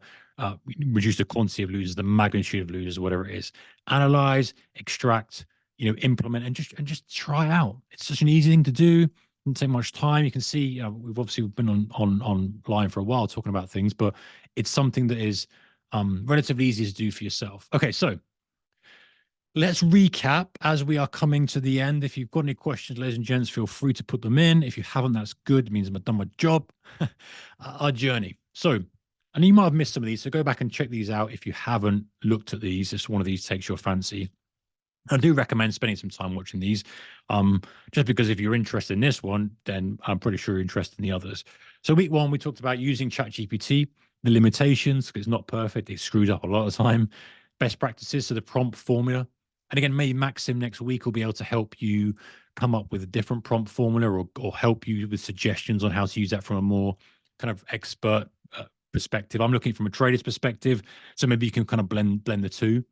S1: reduce the quantity of losers, the magnitude of losers, whatever it is. Analyze, extract, implement, and just try out. It's such an easy thing to do. Doesn't take much time. You can see, we've obviously been online for a while talking about things, but it's something that is relatively easy to do for yourself. Okay, so let's recap as we are coming to the end. If you've got any questions, ladies and gents, feel free to put them in. If you haven't, that's good. It means I've done my job. Our journey. So, and you might have missed some of these, so go back and check these out if you haven't looked at these, if one of these takes your fancy. I do recommend spending some time watching these, just because if you're interested in this one, then I'm pretty sure you're interested in the others. So week 1, we talked about using ChatGPT, the limitations, because it's not perfect. It screws up a lot of the time. Best practices, so the prompt formula. And again, maybe Maxim next week will be able to help you come up with a different prompt formula, or help you with suggestions on how to use that from a more kind of expert perspective. I'm looking from a trader's perspective, so maybe you can kind of blend the two.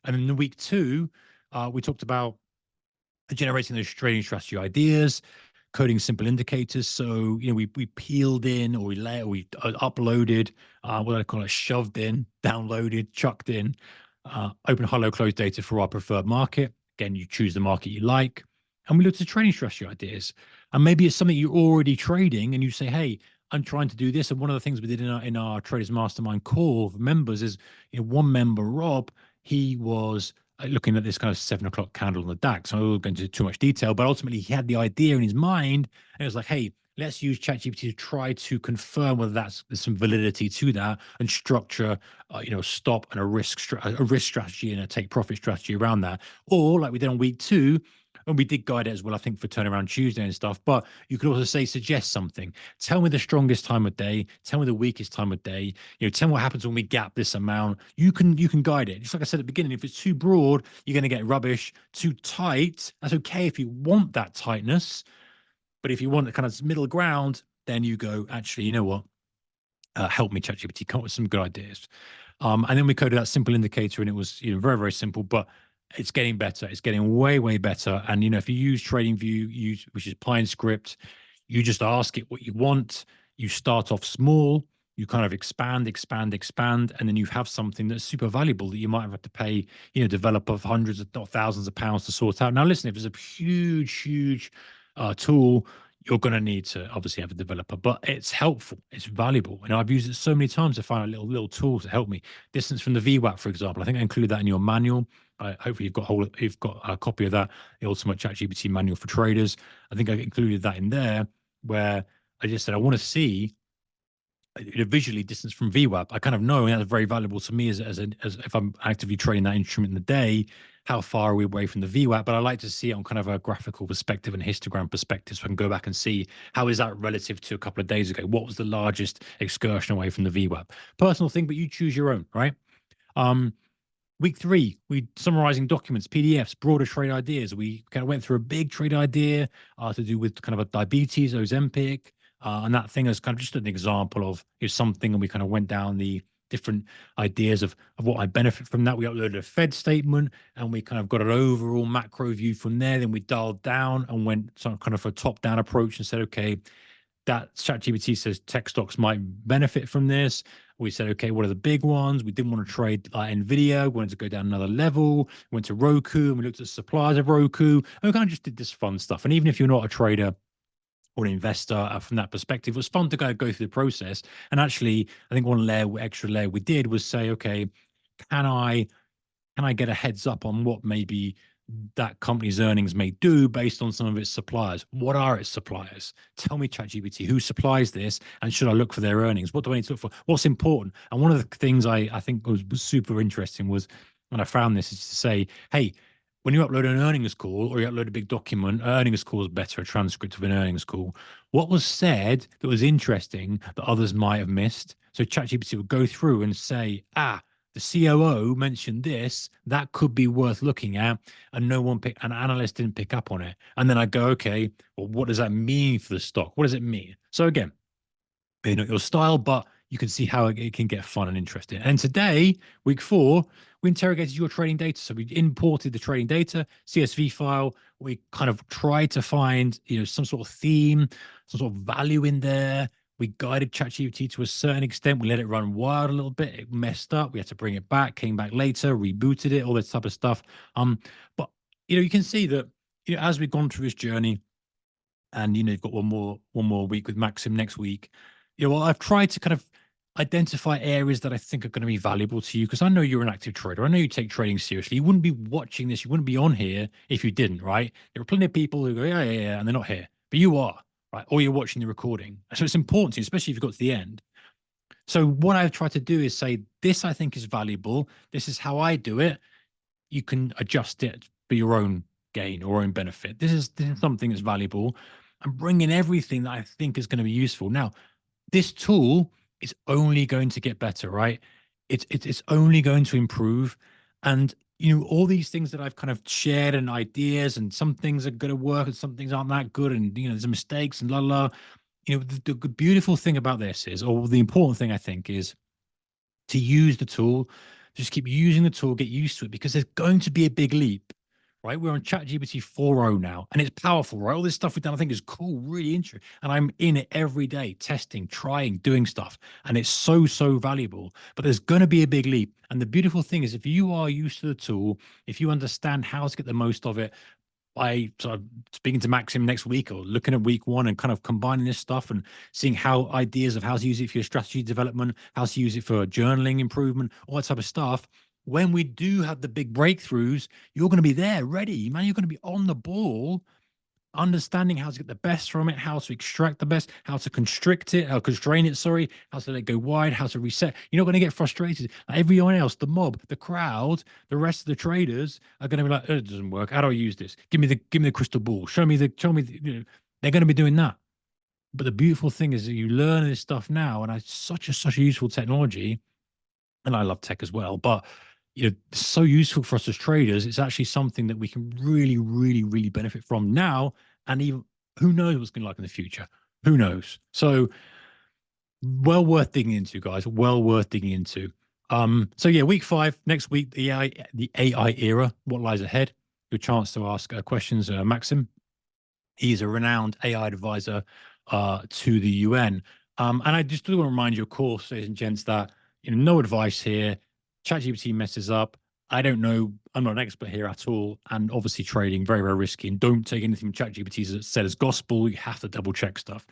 S1: And then in week 2, we talked about generating those trading strategy ideas, coding simple indicators. So, we peeled in, or we uploaded, what do I call it, shoved in, downloaded, chucked in, open, high, low, close data for our preferred market. Again, you choose the market you like. And we looked at trading strategy ideas. And maybe it's something you're already trading and you say, hey, I'm trying to do this. And one of the things we did in our Traders Mastermind call of members is, one member, Rob, he was looking at this kind of 7 o'clock candle on the DAX. So I won't go into too much detail, but ultimately he had the idea in his mind, and it was like, hey, let's use ChatGPT to try to confirm whether there's some validity to that, and structure, stop and a risk strategy and a take profit strategy around that. Or like we did on week 2, and we did guide it as well, I think, for turnaround Tuesday and stuff. But you could also say, suggest something. Tell me the strongest time of day. Tell me the weakest time of day. Tell me what happens when we gap this amount. You can guide it. Just like I said at the beginning, if it's too broad, you're going to get rubbish. Too tight, that's okay if you want that tightness. But if you want the kind of middle ground, then you go, actually, you know what? Help me, ChatGPT, come up with some good ideas. And then we coded that simple indicator, and it was very, very simple, but it's getting better. It's getting way, way better. And if you use TradingView, which is Pine Script, you just ask it what you want. You start off small, you kind of expand, and then you have something that's super valuable that you might have to pay, developer of hundreds, if not thousands of pounds to sort out. Now, listen, if it's a huge tool, you're going to need to obviously have a developer, but it's helpful. It's valuable. I've used it so many times to find a little tools to help me. Distance from the VWAP, for example. I think I include that in your manual. Hopefully you've got a copy of that, the Ultimate ChatGPT Manual for Traders. I think I included that in there, where I just said I want to see visually distance from VWAP. I kind of know, and that's very valuable to me as if I'm actively trading that instrument in the day, how far are we away from the VWAP. But I like to see it on kind of a graphical perspective and histogram perspective, so I can go back and see how is that relative to a couple of days ago. What was the largest excursion away from the VWAP? Personal thing, but you choose your own, right? Week 3, we summarizing documents, PDFs, broader trade ideas. We kind of went through a big trade idea to do with kind of a diabetes, Ozempic, and that thing is kind of just an example of something. And we kind of went down the different ideas of what I benefit from that. We uploaded a Fed statement, and we kind of got an overall macro view from there. Then we dialed down and went some kind of a top-down approach and said, okay, that ChatGPT says tech stocks might benefit from this. We said, okay, what are the big ones? We didn't want to trade Nvidia. We wanted to go down another level. We went to Roku and we looked at the suppliers of Roku. And we kind of just did this fun stuff. And even if you're not a trader or an investor from that perspective, it was fun to go through the process. And actually, I think one extra layer we did was say, okay, can I get a heads up on what maybe that company's earnings may do based on some of its suppliers? What are its suppliers? Tell me, ChatGPT, who supplies this, and should I look for their earnings? What do I need to look for? What's important? And one of the things I think was super interesting was when I found this is to say, hey, when you upload an earnings call or you upload a big document, earnings call is better, a transcript of an earnings call. What was said that was interesting that others might have missed? So ChatGPT would go through and say, the COO mentioned this, that could be worth looking at, and an analyst didn't pick up on it. And then I go, okay, well, what does that mean for the stock? What does it mean? So again, your style, but you can see how it can get fun and interesting. And today, week 4, we interrogated your trading data. So we imported the trading data, CSV file. We kind of tried to find, some sort of theme, some sort of value in there. We guided ChatGPT to a certain extent. We let it run wild a little bit. It messed up. We had to bring it back, came back later, rebooted it, all this type of stuff. But you can see that, as we've gone through this journey, and you've got one more week with Maxim next week. I've tried to kind of identify areas that I think are going to be valuable to you, because I know you're an active trader. I know you take trading seriously. You wouldn't be watching this. You wouldn't be on here if you didn't, right? There are plenty of people who go, yeah, and they're not here, but you are, right? Or you're watching the recording. So it's important to you, especially if you've got to the end. So what I've tried to do is say, this I think is valuable. This is how I do it. You can adjust it for your own gain or own benefit. This is something that's valuable. I'm bringing everything that I think is going to be useful. Now, this tool is only going to get better, right? It's only going to improve. And all these things that I've kind of shared and ideas, and some things are going to work and some things aren't that good, and there's mistakes and la la. The beautiful thing about this is, or the important thing I think, is to use the tool. Just keep using the tool, get used to it, because there's going to be a big leap, right? We're on ChatGPT 4.0 now, and it's powerful, right? All this stuff we've done, I think, is cool, really interesting. And I'm in it every day, testing, trying, doing stuff. And it's so, so valuable. But there's going to be a big leap. And the beautiful thing is, if you are used to the tool, if you understand how to get the most of it, by sort of speaking to Maxim next week, or looking at week 1 and kind of combining this stuff and seeing how ideas of how to use it for your strategy development, how to use it for journaling improvement, all that type of stuff. When we do have the big breakthroughs, you're going to be there ready, man. You're going to be on the ball, understanding how to get the best from it, how to extract the best, how to constrict it, how constrain it, how to let it go wide, how to reset. You're not going to get frustrated. Like everyone else, the mob, the crowd, the rest of the traders are going to be like, oh, it doesn't work. How do I use this? Give me the crystal ball. Show me they're going to be doing that. But the beautiful thing is that you learn this stuff now, and it's such a useful technology. And I love tech as well, but it's so useful for us as traders. It's actually something that we can really, really, really benefit from now. And even who knows what's going to be like in the future? Who knows? So well worth digging into, guys. Well worth digging into. So yeah, week 5, next week, the AI era, what lies ahead. Your chance to ask questions, Maxim. He's a renowned AI advisor to the UN. And I just do want to remind you, of course, ladies and gents, that no advice here. ChatGPT messes up. I don't know. I'm not an expert here at all. And obviously trading, very, very risky. And don't take anything ChatGPT said as gospel. You have to double check stuff.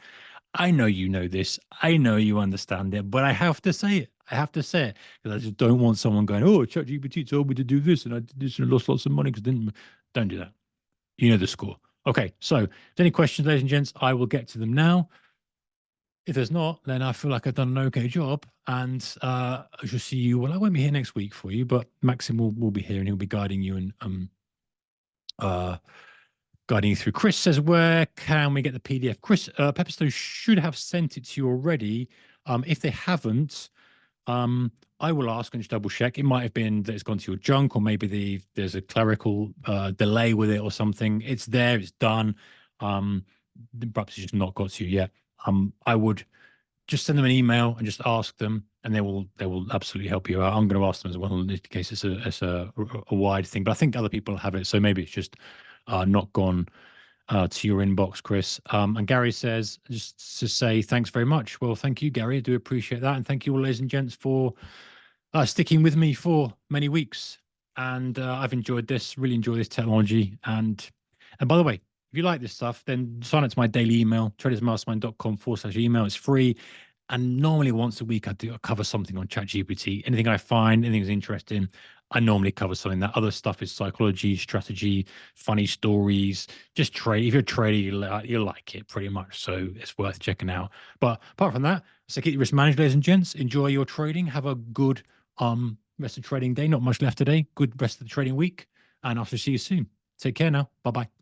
S1: I know you know this. I know you understand it, but I have to say it. I have to say it, because I just don't want someone going, oh, ChatGPT told me to do this and I did this and I lost lots of money because didn't. Don't do that. You know the score. Okay, so if there's any questions, ladies and gents, I will get to them now. If there's not, then I feel like I've done an okay job, and I shall see you. Well, I won't be here next week for you, but Maxim will be here, and he'll be guiding you and guiding you through. Chris says, where can we get the PDF? Chris, Pepperstone should have sent it to you already. If they haven't, I will ask and just double check. It might have been that it's gone to your junk, or maybe there's a clerical delay with it or something. It's there, it's done. Perhaps it's just not got to you yet. I would just send them an email and just ask them, and they will absolutely help you out. I'm going to ask them as well in case it's a wide thing, but I think other people have it, so maybe it's just not gone to your inbox, Chris. And Gary says, just to say thanks very much. Well, thank you, Gary. I do appreciate that. And thank you all, ladies and gents, for sticking with me for many weeks. And I've enjoyed this, really enjoyed this technology. And by the way, if you like this stuff, then sign up to my daily email, tradersmastermind.com/email. It's free. And normally once a week, I cover something on ChatGPT. Anything I find, anything that's interesting, I normally cover something. That other stuff is psychology, strategy, funny stories, just trade. If you're a trader, you'll like it pretty much. So it's worth checking out. But apart from that, so keep your risk managed, ladies and gents. Enjoy your trading. Have a good rest of the trading day. Not much left today. Good rest of the trading week. And I'll see you soon. Take care now. Bye-bye.